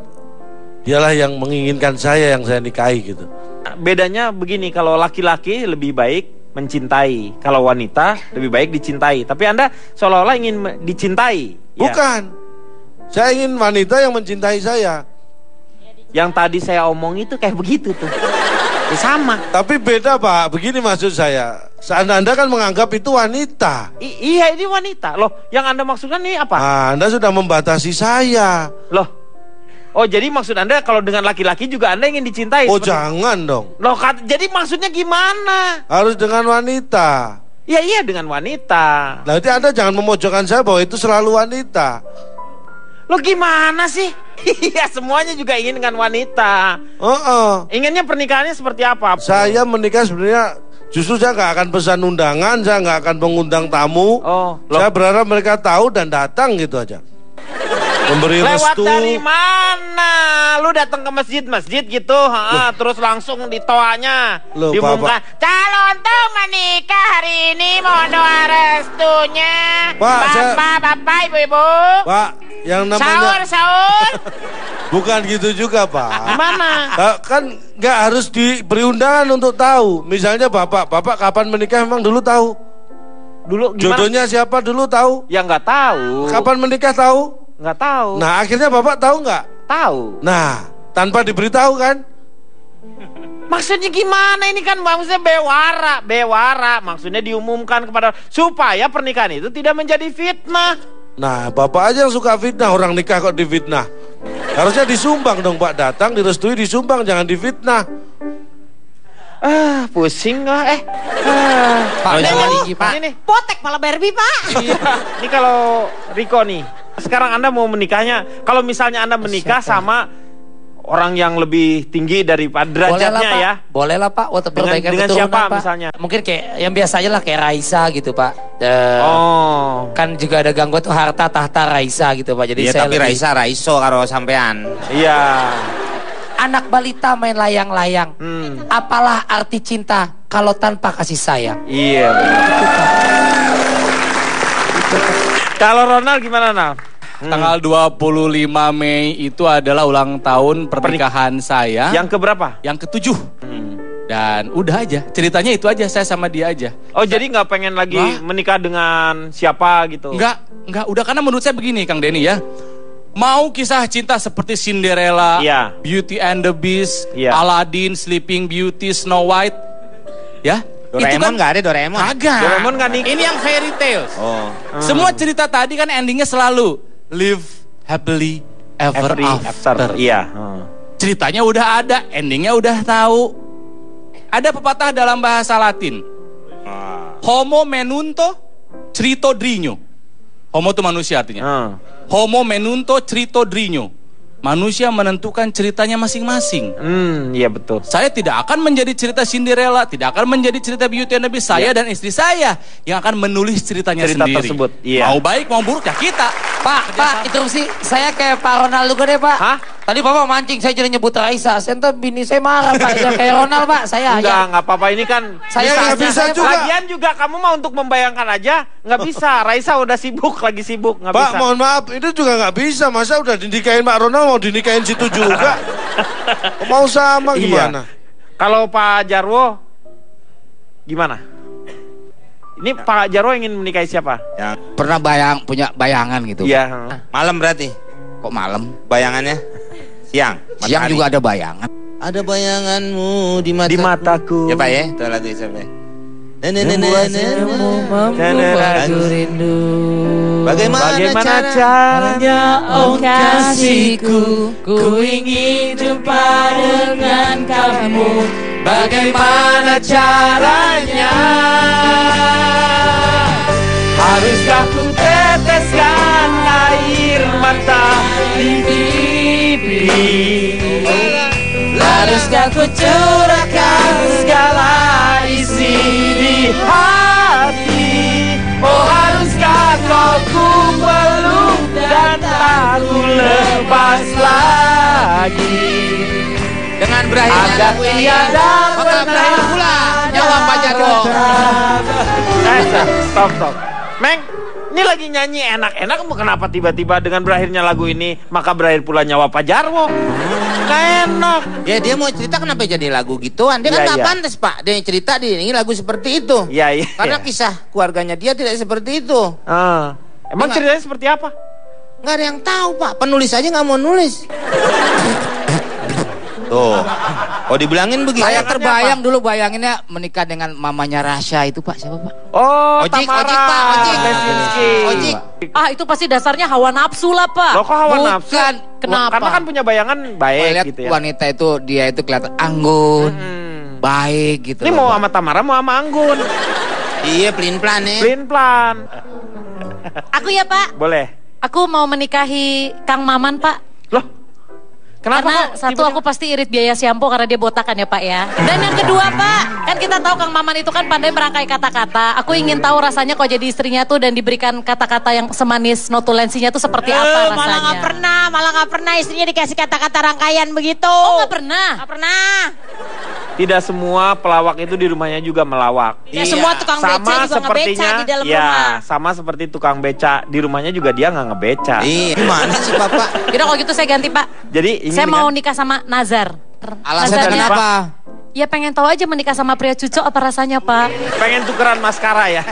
dialah yang menginginkan saya yang saya nikahi gitu. Bedanya begini, kalau laki-laki lebih baik mencintai, kalau wanita lebih baik dicintai. Tapi Anda seolah-olah ingin dicintai. Bukan. Saya ingin wanita yang mencintai saya. Yang tadi saya omong itu kayak begitu tuh. Sama. Tapi beda, Pak. Begini maksud saya. Anda kan menganggap itu wanita. Iya, ini wanita. Loh, yang Anda maksudkan ini apa? Anda sudah membatasi saya. Loh. Oh, jadi maksud Anda kalau dengan laki-laki juga Anda ingin dicintai? Oh, jangan dong. Loh, jadi maksudnya gimana? Harus dengan wanita. Iya, dengan wanita. Berarti Anda jangan memojokkan saya bahwa itu selalu wanita. Loh, gimana sih? Iya, semuanya juga ingin dengan wanita. Inginnya pernikahannya seperti apa? Saya menikah sebenarnya justru saya nggak akan pesan undangan, saya nggak akan mengundang tamu. Saya berharap mereka tahu dan datang gitu aja. Memberi Lewat restu. dari mana? Lu datang ke masjid gitu, terus langsung di toanya diumumkan, calon tuh menikah hari ini, mohon doa restunya. Bapak, ibu-ibu. Pak, yang namanya sahur. Bukan gitu juga, Pak. Gimana? Kan nggak harus diberi undangan untuk tahu. Misalnya bapak kapan menikah emang dulu tahu? Dulu gimana? Jodohnya siapa dulu tahu? Ya nggak tahu. Kapan menikah tahu? Nggak tahu. Nah, akhirnya bapak tahu nggak? Tahu. Nah, tanpa diberitahu kan? Maksudnya gimana? Ini kan maksudnya bewara. Maksudnya diumumkan kepada supaya pernikahan itu tidak menjadi fitnah. Nah, bapak aja yang suka fitnah, orang nikah kok difitnah. Harusnya disumbang dong, Pak, datang direstui disumbang, jangan difitnah. Pusing lah Pak, ini potek malah Barbie, Pak. Iya. Ini kalau Riko nih, sekarang Anda mau menikahnya, kalau misalnya Anda menikah sama orang yang lebih tinggi daripada derajatnya ya. Boleh lah, Pak. Dengan siapa Pak? Misalnya? Mungkin kayak yang biasa aja lah, kayak Raisa gitu, Pak. Kan juga ada gangguan tuh harta tahta Raisa gitu, Pak. Jadi saya tapi Raiso karo sampean. Iya. Anak balita main layang-layang. Apalah arti cinta kalau tanpa kasih sayang? Iya. Kalau Ronald gimana, Nal? Tanggal 25 Mei itu adalah ulang tahun pernikahan saya. Yang keberapa? Yang ke-7. Dan udah aja, ceritanya itu aja, saya sama dia aja. Oh, jadi nggak pengen lagi menikah dengan siapa gitu? Enggak, udah, karena menurut saya begini, Kang Denny ya. Mau kisah cinta seperti Cinderella, Beauty and the Beast, Aladdin, Sleeping Beauty, Snow White, ya. Doraemon nggak ada Doraemon. Kagak. Doraemon nggak nih. Ini yang fairy tales. Semua cerita tadi kan endingnya selalu live happily ever after. Iya. Ceritanya udah ada, endingnya udah tahu. Ada pepatah dalam bahasa Latin. Homo menunto cerito drinyo. Homo itu manusia artinya. Homo menunto cerito drinyo. Manusia menentukan ceritanya masing-masing. Iya betul. Saya tidak akan menjadi cerita Cinderella, tidak akan menjadi cerita Beauty and the Beast. Saya dan istri saya yang akan menulis ceritanya sendiri. Tersebut. Iya. Mau baik mau buruk ya kita. Pak, interupsi. Saya kayak Pak Ronaldo gede, Pak. Hah? Tadi Bapak mancing, saya jadi nyebut Raisa. Saya entah bini saya marah, Pak. Jangan kayak Ronaldo, Pak. Saya Enggak apa-apa, ini kan Saya nggak bisa juga. Lagian juga kamu mau untuk membayangkan aja, nggak bisa. Raisa udah sibuk, lagi sibuk, nggak Pak, bisa. mohon maaf, itu juga nggak bisa. Masa udah dinikahin Pak Ronald mau dinikahin situ juga? Mau sama gimana? Kalau Pak Jarwo, gimana? Ini Pak Jarwo ingin menikahi siapa? Ya, pernah punya bayangan gitu. Iya. Malam berarti? Kok malam? Bayangannya? Siang? Siang juga ada bayangan. Ada bayanganmu di mataku. Di mataku. Ya Pak ya, itu lagu siapa? Bagaimana caranya oh kasihku, ku ingin jumpa dengan kamu. Bagaimana caranya? Haruskah ku teteskan air mata di pipi? Haruskah ku curahkan segala isi di hati? Oh haruskah kau ku peluk dan tak ku lepas lagi? Dengan berakhirnya lagu ini, maka berakhir pula nyawa Pak Jarwo. Stop. Meng, ini lagi nyanyi enak-enak, kenapa tiba-tiba dengan berakhirnya lagu ini maka berakhir pula nyawa Pak Jarwo? Gak enak. Ya dia mau cerita kenapa jadi lagu gituan? Dia kan gak pantas Pak, dia cerita ini lagu seperti itu. Iya. Karena kisah keluarganya dia tidak seperti itu. Emang ceritanya seperti apa? Gak ada yang tahu Pak, penulis aja gak mau nulis. Tuh, oh dibilangin begitu. Saya terbayang dulu bayanginnya menikah dengan mamanya Rasya itu Pak, siapa Pak? Oh, Ojik, Tamara. Ojik Pak, Ojik. Ojik. Itu pasti dasarnya hawa nafsu lah Pak. Loh kok hawa nafsu? Kenapa? Karena kan punya bayangan baik Lihat gitu ya. wanita itu, dia itu kelihatan anggun, baik gitu. Ini mau sama Tamara mau sama Anggun. Iya, pelin-pelan ya. Pelin-pelan. Aku ya Pak. Boleh. Aku mau menikahi Kang Maman Pak. Loh? Kenapa karena kok satu aku pasti irit biaya shampoo karena dia botakan ya Pak ya. Dan yang kedua Pak, kan kita tahu Kang Maman itu kan pandai merangkai kata-kata. Aku ingin tahu rasanya kok jadi istrinya tuh dan diberikan kata-kata yang semanis notulensinya tuh seperti apa rasanya. Malah gak pernah istrinya dikasih kata-kata rangkaian begitu. Oh gak pernah? Gak pernah. Tidak semua pelawak itu di rumahnya juga melawak. Ya semua tukang beca juga ngebeca di dalam rumah. Sama seperti tukang beca di rumahnya juga dia nggak ngebeca. Iya, gimana sih Bapak? Yaudah kalau gitu saya ganti Pak. Jadi saya mau nikah sama Nazar. Alasannya kenapa? Ya pengen tahu aja menikah sama pria cucok apa rasanya Pak. Pengen tukeran maskara ya.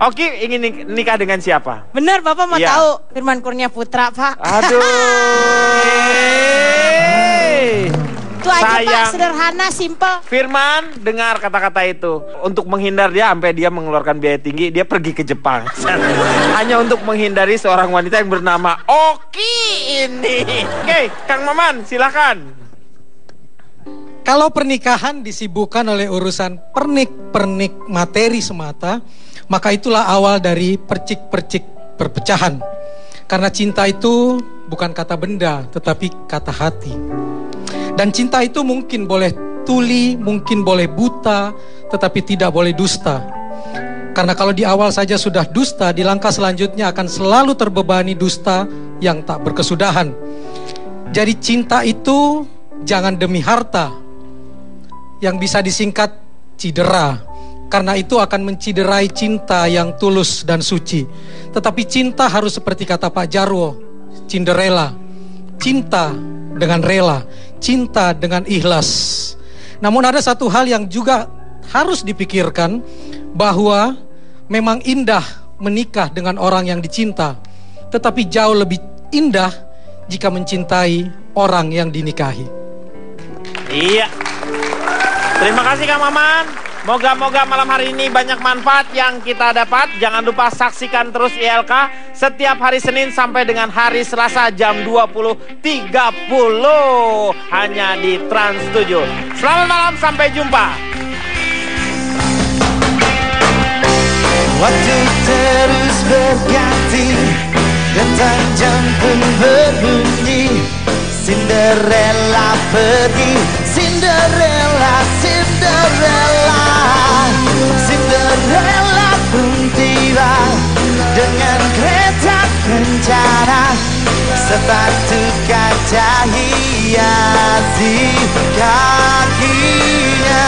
Oki ingin nikah dengan siapa? Bener Bapak mau tahu Firman Kurnia Putra Pak. Aduh. Itu aja Sayang. Pak, sederhana, simple. Firman dengar kata-kata itu. Untuk menghindar dia sampai dia mengeluarkan biaya tinggi, dia pergi ke Jepang. Hanya untuk menghindari seorang wanita yang bernama Oki ini. Oke, Kang Maman silakan. Kalau pernikahan disibukkan oleh urusan pernik-pernik materi semata, maka itulah awal dari percik-percik perpecahan. Karena cinta itu bukan kata benda, tetapi kata hati. Dan cinta itu mungkin boleh tuli, mungkin boleh buta, tetapi tidak boleh dusta. Karena kalau di awal saja sudah dusta, di langkah selanjutnya akan selalu terbebani dusta yang tak berkesudahan. Jadi cinta itu jangan demi harta, yang bisa disingkat cidera. Karena itu akan menciderai cinta yang tulus dan suci. Tetapi cinta harus seperti kata Pak Jarwo, Cinderella. Cinta dengan rela, cinta dengan ikhlas. Namun ada satu hal yang juga harus dipikirkan, bahwa memang indah menikah dengan orang yang dicinta, tetapi jauh lebih indah jika mencintai orang yang dinikahi. Iya. Terima kasih Kang Maman. Moga-moga malam hari ini banyak manfaat yang kita dapat. Jangan lupa saksikan terus ILK setiap hari Senin sampai dengan hari Selasa jam 20.30 hanya di Trans 7. Selamat malam, sampai jumpa. Waktu terus berganti, datang jam pun berbunyi. Cinderella pergi, Cinderella, Cinderella. Cinderella pun tiba dengan kereta kencana, sepatu kaca hiasi kakinya.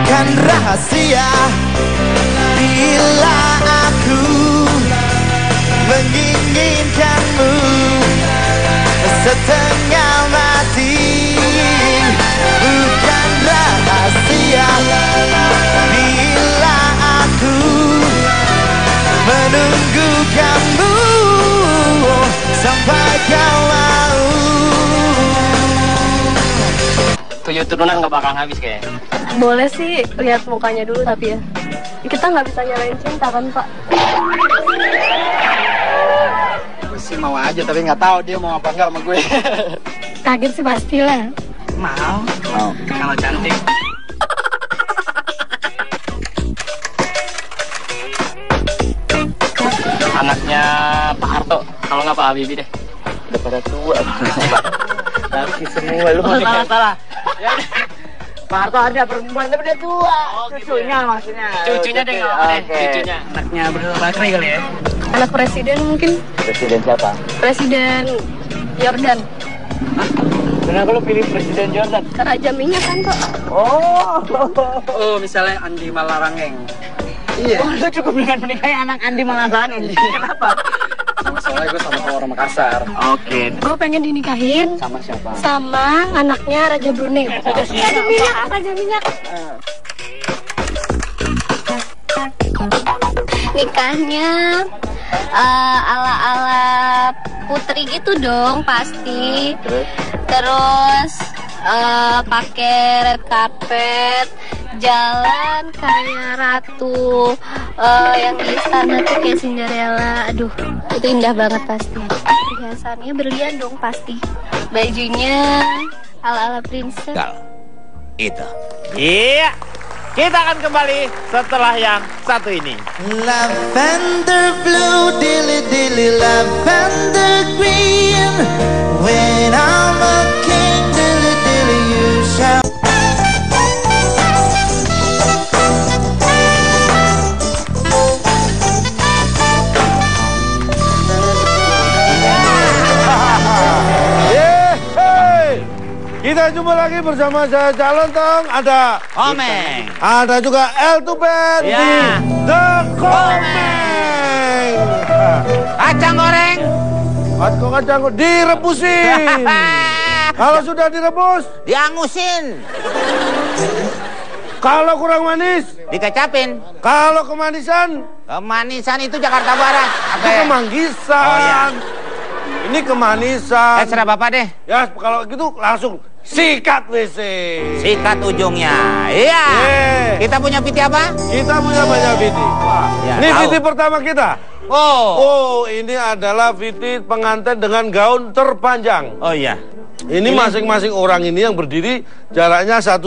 Kan rahasia bila aku menginginkanmu setengah mati. Bukan rahasia bila aku menunggu kamu sampai kau mau. 7 turunan gak bakal habis kayaknya. Boleh sih lihat mukanya dulu tapi ya kita nggak bisa nyalain cinta kan Pak? Gue sih mau aja tapi nggak tahu dia mau apa enggak sama gue. Kaget sih pastilah. Mau. Kalau cantik. Anaknya Pak Harto, kalau nggak Pak Habibie deh. Udah pada tua. Laki semua lu. Salah. Ya, Pak Harto ada perempuan tapi dia tua. Cucunya maksudnya. Cucunya deh nggak apa deh. Cucunya. Anaknya Bro Bakri kali ya. Anak presiden mungkin? Presiden siapa? Presiden Jordan. Kenapa lu pilih Presiden Jordan? Raja minyak kan Pak? Oh misalnya Andi Malarangeng. Iya. Oh, lu cukup dengan menikahi anak Andi Malarangeng. Kenapa? Soalnya gue sama orang Makassar. Oke. Gue pengen dinikahin. Sama siapa? Sama anaknya Raja Brunei. Raja minyak, Raja minyak. Nikahnya ala-ala putri gitu dong pasti. Terus pakai red carpet, jalan kayak ratu, yang di istana tuh kayak Cinderella. Aduh, itu indah banget pasti. Perhiasannya berlian dong pasti. Bajunya ala-ala princess. Itu. Iya. Kita akan kembali setelah yang satu ini. Lavender blue, dilly dilly, lavender green. When I'm a king, dilly dilly, you shall. Kita jumpa lagi bersama saya Calon Tong, ada Komeng, ada juga El Tuben di The Komeng. Kacang goreng, kacang direbusin. Kalau sudah direbus, diangusin. Kalau kurang manis, dikecapin. Kalau kemanisan, kemanisan itu Jakarta Barat. Itu kemanggisan. Oh, iya. Ini kemanisan. Serah Bapak deh. Ya, kalau gitu langsung sikat WC. Sikat ujungnya. Iya. Kita punya piti apa? Kita punya banyak piti. Ya, ini piti pertama kita. Oh, ini adalah piti pengantin dengan gaun terpanjang. Oh iya. Ini masing-masing orang ini yang berdiri jaraknya 1,5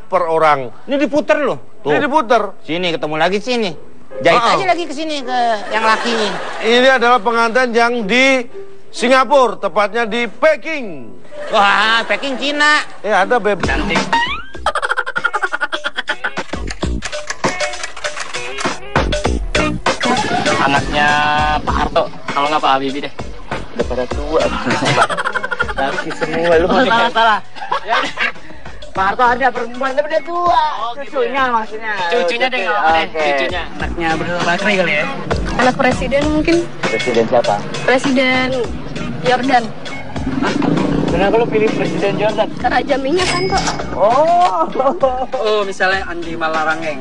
per orang. Ini diputer loh. Ini diputer. Sini ketemu lagi sini. Jahit aja lagi ke sini ke yang laki ini. Ini adalah pengantin yang di Singapura, tepatnya di Peking. Wah, Peking Cina. Ada beb. Cantik. Anaknya Pak Harto, kalau nggak Pak Habibie deh. Udah pada tua. Laki semua lu. Salah. Ya, Pak Harto ada perempuan tapi dia tua. Cucunya maksudnya. Cucunya deh nggak apa deh. Cucunya. Anaknya Bro Bakri kali ya. Anak presiden mungkin? Presiden siapa? Presiden Jordan. Kenapa lu pilih Presiden Jordan? Raja minyak kan Pak? Oh misalnya Andi Malarangeng.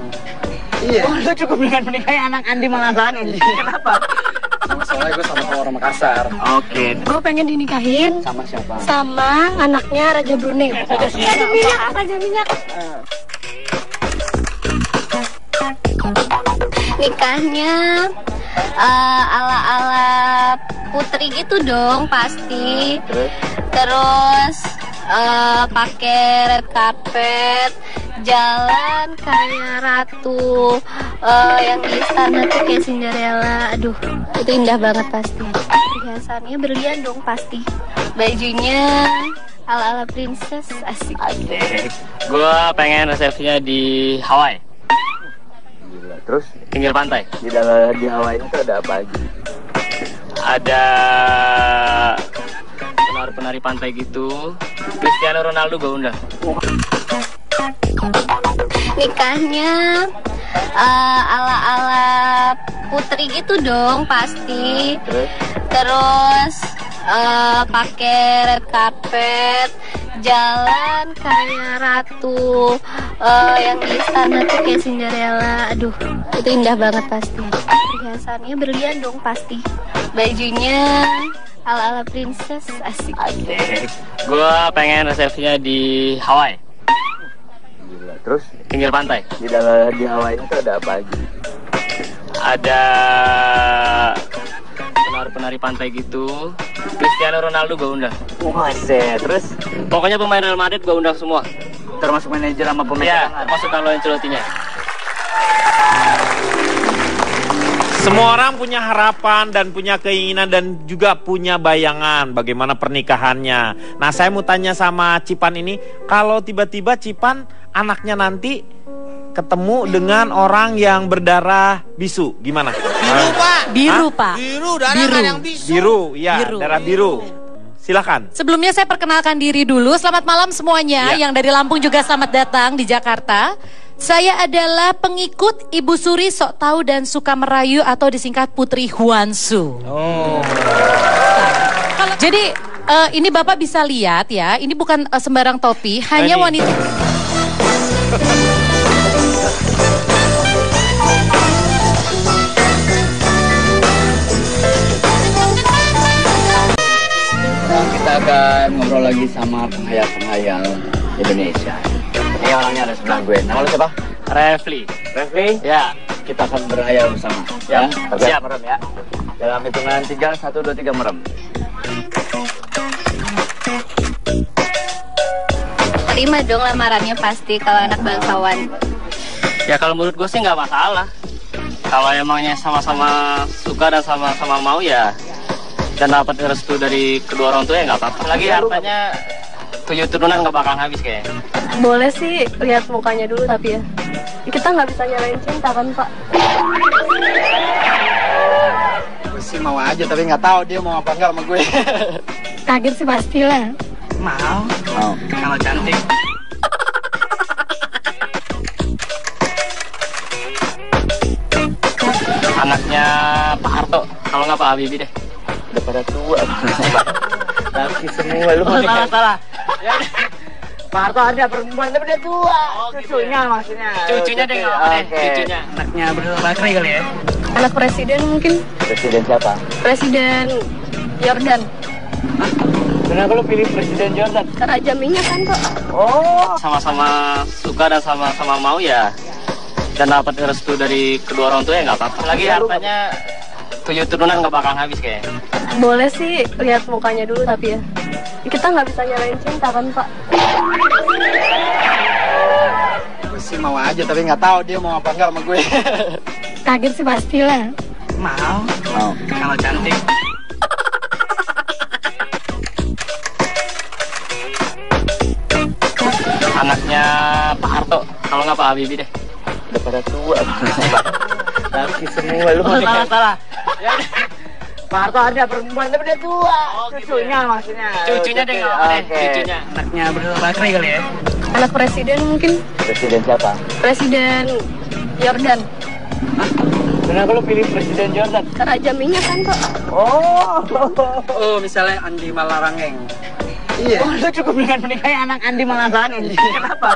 Iya. Oh, lu cukup dengan menikahi anak Andi Malarangeng. Kenapa? Soalnya gue sama orang Makassar. Oke. Gue pengen dinikahin. Sama siapa? Sama anaknya Raja Brunei. Raja minyak, Raja minyak. Nikahnya ala-ala putri gitu dong pasti. Terus pakai red carpet, jalan kayak ratu, yang di sana tuh kayak Cinderella. Aduh, itu indah banget pasti. Perhiasannya berlian dong pasti. Bajunya ala-ala princess, asik. Gua pengen resepsinya di Hawaii. Gila, terus pinggir pantai. Di Hawaii itu ada apa aja? Ada penari-penari pantai gitu. Cristiano Ronaldo gue undang. Nikahnya ala-ala putri gitu dong pasti. Terus pakai red carpet, jalan kayak ratu, yang di sana tuh kayak Cinderella. Aduh, itu indah banget pasti. Perhiasannya berlian dong pasti. Bajunya ala-ala princess, asik. Gue pengen resepsinya di Hawaii. Gila, terus pinggir pantai. Di Hawaii itu ada apa aja? Ada penari-penari pantai gitu. Cristiano Ronaldo gue undang. Terus pokoknya pemain Real Madrid gue undang semua. Termasuk manajer sama pemain ya, cadangan. termasuk Carlo Ancelottinya. Semua orang punya harapan dan punya keinginan dan juga punya bayangan bagaimana pernikahannya. Nah, saya mau tanya sama Cipan ini, kalau tiba-tiba Cipan anaknya nanti ketemu dengan orang yang berdarah bisu, gimana? Biru, Pak. Biru, Pak. Biru, darah kan yang bisu. Biru, ya, Biru. darah biru. Silakan. Sebelumnya saya perkenalkan diri dulu. Selamat malam semuanya. Ya. Yang dari Lampung juga selamat datang di Jakarta. Saya adalah pengikut Ibu Suri Sok Tahu dan Suka Merayu atau disingkat Putri Huansu. Jadi ini Bapak bisa lihat ya, ini bukan sembarang topi, hanya wanita. Kita akan ngobrol lagi sama penghayal-penghayal Indonesia. Ini orangnya ada sebelah gue. Nama lu siapa? Refli. Ya, kita akan berhayal bersama. Ya, siap merem ya. Dalam hitungan 3, 1, 2, 3 merem. Terima dong lamarannya pasti kalau anak bangsawan. Ya kalau menurut gue sih nggak masalah. Kalau emangnya sama-sama suka dan sama-sama mau ya, dan dapat restu dari kedua orang tua ya nggak apa-apa. Lagi hartanya 7 turunan nggak bakal habis kayaknya. Boleh sih lihat mukanya dulu tapi ya kita nggak bisa nyalain cinta kan Pak. Gue sih mau aja tapi nggak tahu dia mau apa enggak sama gue. Kaget sih pastilah. Mau. Kalau cantik. Anaknya Pak Harto, kalau nggak Pak Habibie deh. Udah pada tua. Laki semua lu mau salah. Pak Harto ada perempuan tapi udah tua. Cucunya maksudnya. Cucunya deh nggak apa deh. Cucunya. Anaknya Bro Bakri kali ya. Anak presiden mungkin. Presiden siapa? Presiden Jordan. Kenapa lu pilih Presiden Jordan? Raja minyak kan Pak. Oh. Sama-sama suka dan sama-sama mau ya, dan dapat restu dari kedua orang tua ya nggak apa-apa. Lagi hartanya 7 turunan nggak bakal habis kayaknya. Boleh sih lihat mukanya dulu tapi ya kita nggak bisa nyalain cinta kan Pak. Gue sih mau aja tapi nggak tahu dia mau apa enggak sama gue. Kaget sih pastilah. Mau. Kalau cantik. Anaknya Pak Harto, kalau nggak Pak Habibie deh. Udah pada tua. Laki semua lu mau salah. Pak Harto ada perempuan tapi udah tua. Cucunya maksudnya. Cucunya deh nggak apa deh. Cucunya. Anaknya Bro Bakri kali ya. Anak presiden mungkin. Presiden siapa? Presiden Jordan. Kenapa lu pilih Presiden Jordan? Raja minyak kan Pak. Oh, misalnya Andi Malarangeng. Iya. Oh, lu cukup dengan menikahi anak Andi Malarangeng. Kenapa?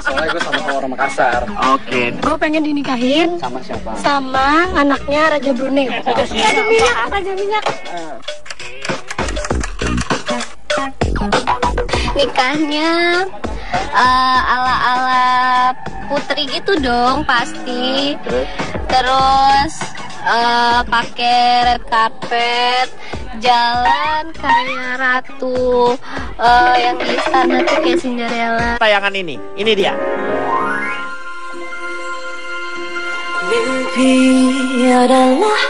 Soalnya gue sama orang Makassar. Oke. Gue pengen dinikahin Sama siapa? sama anaknya Raja Brunei. Raja minyak, Raja minyak. Nikahnya ala-ala putri gitu dong pasti. Terus pakai red carpet, jalan kayak ratu, yang di istana tuh kayak Cinderella. Tayangan ini dia. Mimpi adalah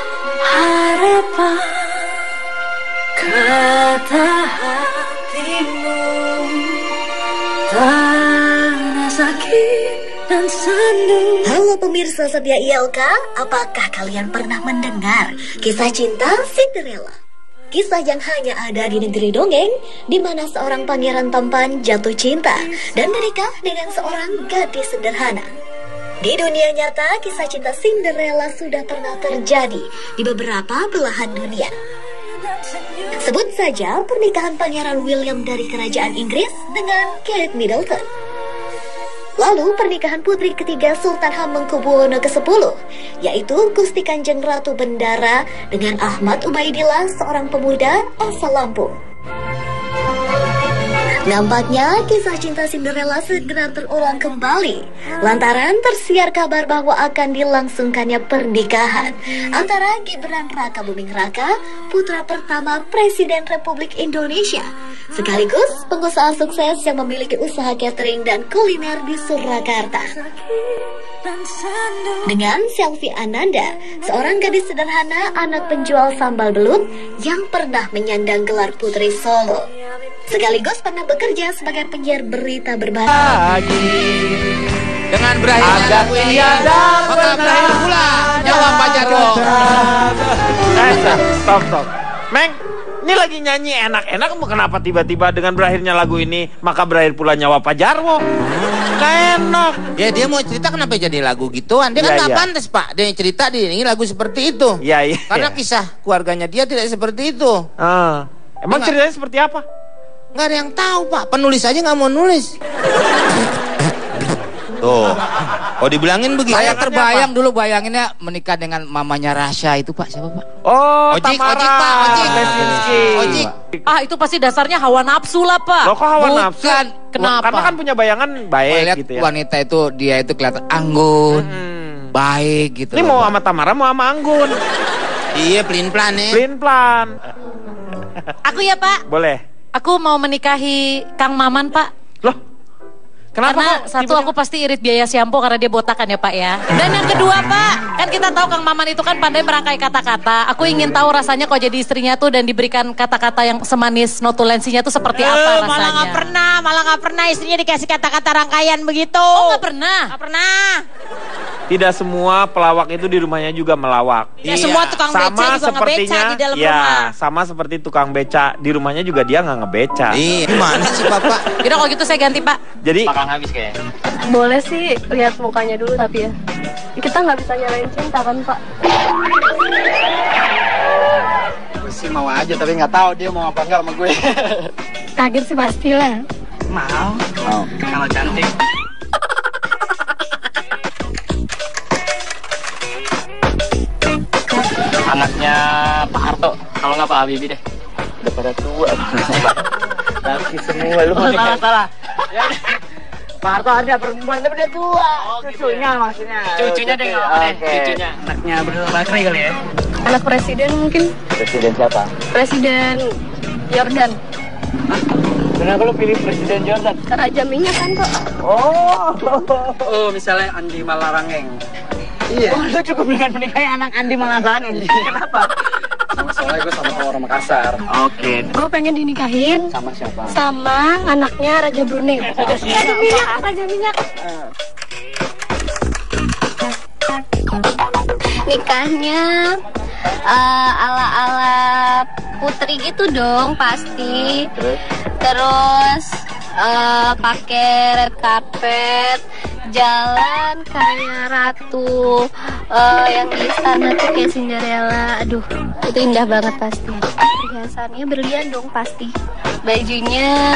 harapan, kata hatimu tak sakit dan sandu. Halo pemirsa setia ILK, apakah kalian pernah mendengar kisah cinta Cinderella? Kisah yang hanya ada di negeri dongeng, di mana seorang pangeran tampan jatuh cinta dan menikah dengan seorang gadis sederhana. Di dunia nyata, kisah cinta Cinderella sudah pernah terjadi di beberapa belahan dunia. Sebut saja pernikahan Pangeran William dari Kerajaan Inggris dengan Kate Middleton. Lalu pernikahan putri ketiga Sultan Hamengkubuwono ke-10, yaitu Gusti Kanjeng Ratu Bendara dengan Ahmad Ubaidillah, seorang pemuda asal Lampung. Nampaknya kisah cinta Cinderella segera terulang kembali lantaran tersiar kabar bahwa akan dilangsungkannya pernikahan antara Gibran Rakabuming Raka, putra pertama Presiden Republik Indonesia, sekaligus pengusaha sukses yang memiliki usaha catering dan kuliner di Surakarta, dengan Selvi Ananda, seorang gadis sederhana anak penjual sambal belut yang pernah menyandang gelar Putri Solo, sekaligus pernah bekerja sebagai penyiar berita berbahasa. Dengan berakhirnya lagu ini, maka berakhir pula nyawa Pak Jarwo. Stop. Meng, ini lagi nyanyi enak-enak, kenapa tiba-tiba dengan berakhirnya lagu ini maka berakhir pula nyawa Pak Jarwo? Gak enak. Ya dia mau cerita kenapa jadi lagu gituan. Dia kan gak pantas Pak, dia cerita ini lagu seperti itu. Iya. Karena kisah keluarganya dia tidak seperti itu. Emang ceritanya seperti apa? Nggak ada yang tahu Pak, penulis aja nggak mau nulis. Tuh, kalau dibilangin begini. Saya terbayang apa? Dulu bayanginnya menikah dengan mamanya Rasya itu Pak, siapa Pak? Oh, Ojik Tamara. Pak, Ojik. Ah, itu pasti dasarnya hawa nafsu lah Pak. Loh, kok hawa nafsu? Kenapa? Karena kan punya bayangan baik lihat gitu ya. Wanita itu, dia itu kelihatan anggun, baik gitu. Ini mau sama Tamara, mau sama Anggun. Iya, pelin-pelan ya. Pelin-pelan. Aku ya Pak. Boleh. Aku mau menikahi Kang Maman Pak. Loh? Kenapa karena kok? Satu aku pasti irit biaya shampoo karena dia botakan ya Pak ya. Dan yang kedua Pak, kan kita tahu Kang Maman itu kan pandai merangkai kata-kata. Aku ingin tahu rasanya kalau jadi istrinya tuh dan diberikan kata-kata yang semanis notulensinya tuh seperti apa rasanya. Malah nggak pernah istrinya dikasih kata-kata rangkaian begitu. Oh nggak pernah? Nggak pernah. Tidak semua pelawak itu di rumahnya juga melawak. Ya, semua tukang beca juga ngebeca di dalam rumah. Sama seperti tukang beca di rumahnya juga dia nggak ngebeca. Gimana sih Bapak? Yaudah kalau gitu saya ganti Pak. Jadi bakal habis kayaknya. Boleh sih lihat mukanya dulu tapi ya kita nggak bisa nyalain cinta kan Pak. Gue sih mau aja tapi nggak tahu dia mau apa enggak sama gue. Kaget sih pastilah. Mau. Kalau cantik. Anaknya Pak Harto, kalau nggak Pak Habibie deh. Udah pada tua. Laki semua, lu mau salah. Pak Harto ada perempuan tapi dia tua. Cucunya maksudnya. Cucunya deh nggak apa deh. Cucunya. Anaknya Bro Bakri kali ya. Anak presiden mungkin. Presiden siapa? Presiden Jordan. Kenapa lu pilih Presiden Jordan? Raja minyak kan Pak. Oh misalnya Andi Malarangeng. Iya. Oh, lu cukup dengan menikahi anak Andi Malarangeng. Kenapa? Soalnya gue sama orang Makassar. Oke. Gue pengen dinikahin. Sama siapa? Sama anaknya Raja Brunei. Raja minyak, Raja minyak. Nikahnya ala-ala putri gitu dong pasti. Terus pakai red carpet, jalan kayak ratu, yang di istana tuh kayak Cinderella. Aduh, itu indah banget pasti. Perhiasannya berlian dong pasti. Bajunya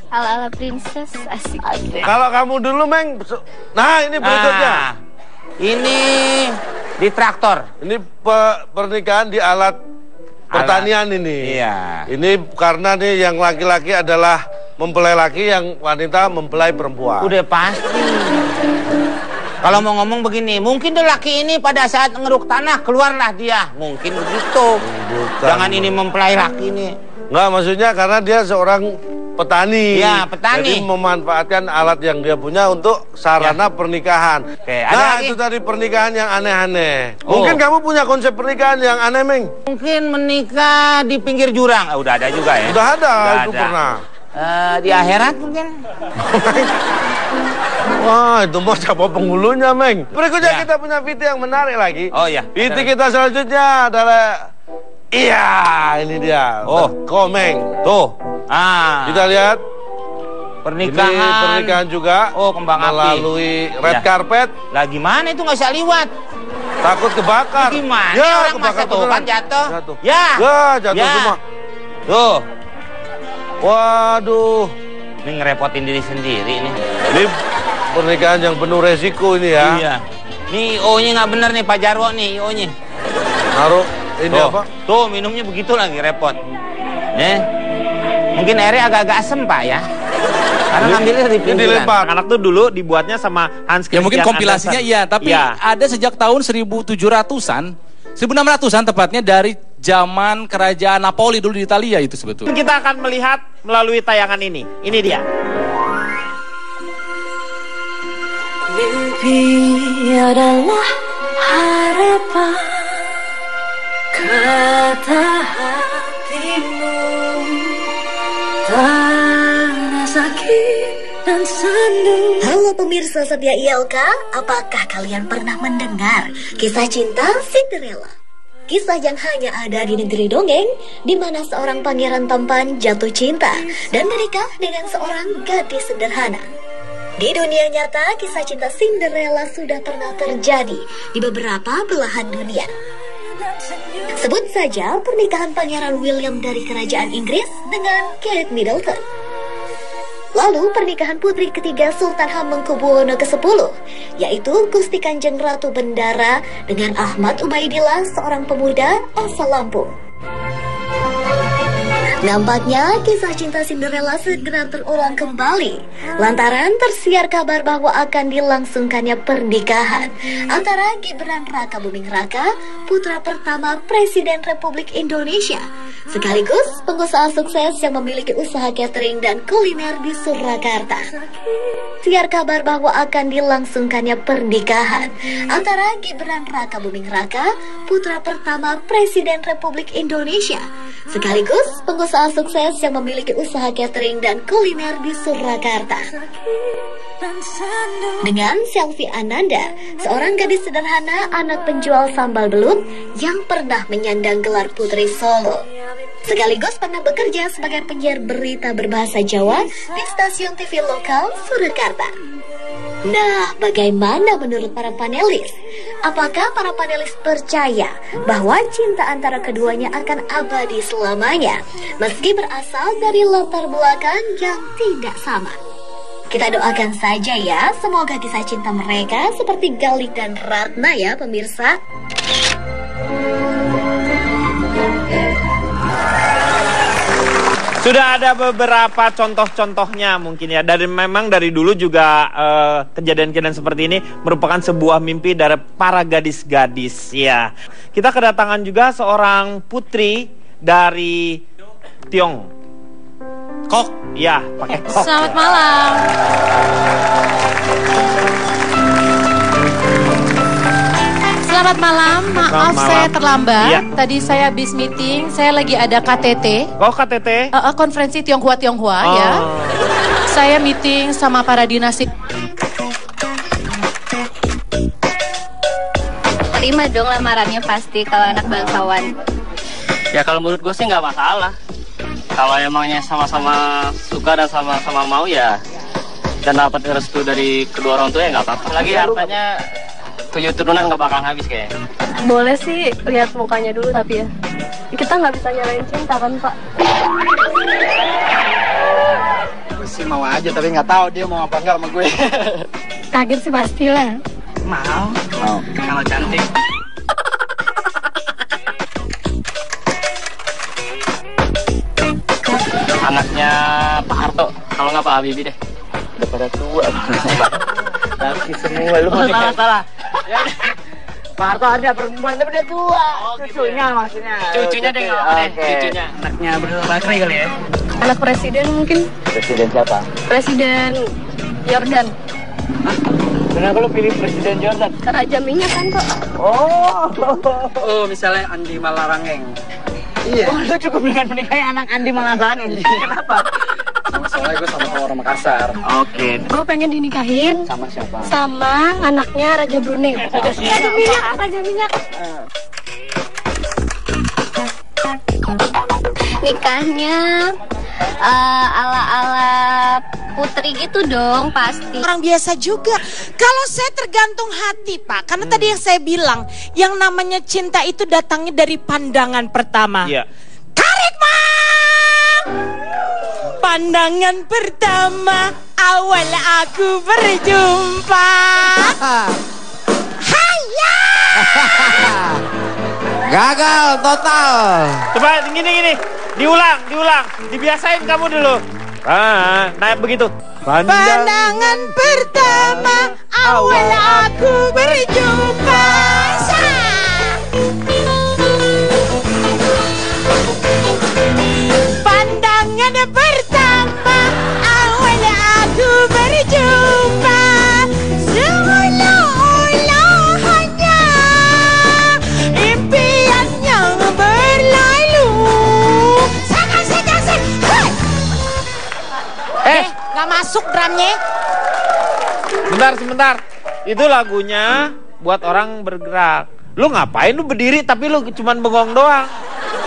ala-ala princess, asik. Kalau kamu dulu Meng, nah ini berikutnya. Ini di traktor. Ini pernikahan di alat pertanian ini. Iya. Ini karena nih yang laki-laki adalah mempelai laki, yang wanita mempelai perempuan. Udah pasti. Kalau mau ngomong begini, mungkin laki ini pada saat ngeruk tanah keluarlah dia. Mungkin begitu. Bukan. Jangan ini mempelai laki ini. Enggak, maksudnya karena dia seorang petani. Ya, petani. Jadi memanfaatkan alat yang dia punya untuk sarana pernikahan. Oke, ada nah, lagi? itu tadi pernikahan yang aneh-aneh. Oh. Mungkin kamu punya konsep pernikahan yang aneh, Meng? Mungkin menikah di pinggir jurang. Udah ada juga ya? Udah ada, Udah itu ada. pernah. Di akhirat mungkin? Wah, itu mau siapa penghulunya, Meng? Berikutnya Ya. kita punya VT yang menarik lagi. Oh iya. VT kita selanjutnya adalah... Iya, ini dia. Oh. Komeng. Tuh. Ah. Kita lihat. Pernikahan. Ini pernikahan juga. Oh, kembang api. Melalui red Ya. carpet. Lah gimana itu nggak usah liwat? Takut kebakar. Gimana Ya, orang masa tuh beneran. kan jatuh? Jatuh. Ya. Ya, jatuh Ya. semua. Tuh. Waduh. Ini ngerepotin diri sendiri nih. Ini pernikahan yang penuh resiko ini ya. Iya. Nih IO-nya nggak bener nih Pak Jarwo nih IO-nya. Naruh ini Tuh. apa? Tuh minumnya begitu lagi repot. Mungkin airnya agak-agak asem Pak ya. Karena ngambilnya dari pinggiran. dilempar. Anak tuh dulu dibuatnya sama Hans Ya Christian mungkin kompilasinya Andersen. iya, tapi Iya. ada sejak tahun 1700-an, 1600-an tepatnya dari zaman kerajaan Napoli dulu di Italia itu sebetulnya. Kita akan melihat melalui tayangan ini. Ini dia. Mimpi adalah harapan, kata hatimu, tanda sakit dan sandu. Halo pemirsa setia ILK, apakah kalian pernah mendengar kisah cinta Cinderella? Kisah yang hanya ada di negeri dongeng, di mana seorang pangeran tampan jatuh cinta dan menikah dengan seorang gadis sederhana. Di dunia nyata, kisah cinta Cinderella sudah pernah terjadi di beberapa belahan dunia. Sebut saja pernikahan Pangeran William dari Kerajaan Inggris dengan Kate Middleton. Lalu pernikahan putri ketiga Sultan Hamengkubuwono ke-10, yaitu Gusti Kanjeng Ratu Bendara dengan Ahmad Ubaidillah, seorang pemuda asal Lampung. Nampaknya kisah cinta Cinderella segera terulang kembali lantaran tersiar kabar bahwa akan dilangsungkannya pernikahan antara Gibran Rakabuming Raka, putra pertama Presiden Republik Indonesia, sekaligus pengusaha sukses yang memiliki usaha catering dan kuliner di Surakarta. Siar kabar bahwa akan dilangsungkannya pernikahan antara Gibran Rakabuming Raka, putra pertama Presiden Republik Indonesia, sekaligus pengusaha sukses yang memiliki usaha catering dan kuliner di Surakarta, dengan Selvi Ananda, seorang gadis sederhana anak penjual sambal belut yang pernah menyandang gelar Putri Solo, sekaligus pernah bekerja sebagai penyiar berita berbahasa Jawa di stasiun TV lokal Surakarta. Nah, bagaimana menurut para panelis? Apakah para panelis percaya bahwa cinta antara keduanya akan abadi selamanya, meski berasal dari latar belakang yang tidak sama? Kita doakan saja ya, semoga kisah cinta mereka seperti Galih dan Ratna ya pemirsa. Sudah ada beberapa contoh-contohnya mungkin ya. Memang dari dulu juga kejadian-kejadian seperti ini merupakan sebuah mimpi dari para gadis-gadis ya. Kita kedatangan juga seorang putri dari Tiongkok. Ya, pakai kok. Selamat malam. Selamat malam, maaf Selamat malam. saya terlambat. Iya. Tadi saya habis meeting, saya lagi ada KTT. Oh, KTT? Konferensi Tionghoa Oh. ya. Saya meeting sama para dinasti. Terima dong lamarannya pasti kalau anak bangsawan. Ya kalau menurut gue sih nggak masalah. Kalau emangnya sama-sama suka dan sama-sama mau ya, dan dapat restu dari kedua orang tua ya nggak apa-apa. Lagi hartanya 7 turunan nggak bakal habis kayaknya. Boleh sih lihat mukanya dulu tapi ya kita nggak bisa nyalain cinta kan Pak. Gue sih mau aja tapi nggak tahu dia mau apa enggak sama gue. Kaget sih pastilah. Mau. Kalau cantik. Anaknya Pak Harto, kalau nggak Pak Habibie deh. Udah pada tua. Laki semua, lu mau salah. Pak Harto ada perempuan tapi dia tua. Cucunya maksudnya. Cucunya deh nggak apa-apa deh. Cucunya anaknya Bro Bakri kali ya. Anak presiden mungkin. Presiden siapa? Presiden Jordan. Kenapa lu pilih Presiden Jordan? Raja minyak kan Pak. Oh, misalnya Andi Malarangeng. Iya. Oh, lu cukup dengan menikahi anak Andi Malarangeng. Kenapa? Soalnya gue sama orang Makassar. Oke. Gue pengen dinikahin Sama siapa? sama anaknya Raja Brunei. Raja minyak, Raja minyak. Nikahnya ala-ala putri gitu dong pasti. Orang biasa juga. Kalau saya tergantung hati Pak, karena tadi yang saya bilang, yang namanya cinta itu datangnya dari pandangan pertama. Iya. Tarik Mam! Pandangan pertama awal aku berjumpa. Haya! Gagal total. Coba gini. Diulang. Dibiasain kamu dulu. Naik begitu. Pandangan pertama awal aku berjumpa. Pandangan pertama awal aku berjumpa. Seolah-olah hanya impian yang berlalu. Sakit. Gak masuk drumnya. Sebentar. Itu lagunya buat orang bergerak. Lu ngapain lu berdiri tapi lu cuman bengong doang.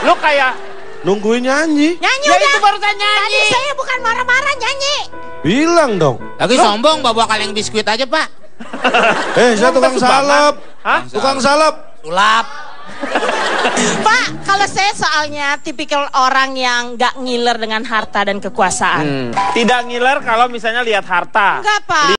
Lu kayak nungguin nyanyi. Nyanyi ya udah. itu barusan nyanyi. Tadi saya bukan marah-marah nyanyi. Bilang dong. Lagi sombong bawa kaleng biskuit aja Pak. Saya tukang salep. Hah? Tukang salep. Sulap. Pak, kalau saya soalnya tipikal orang yang gak ngiler dengan harta dan kekuasaan. Tidak ngiler kalau misalnya lihat harta. Enggak Pak.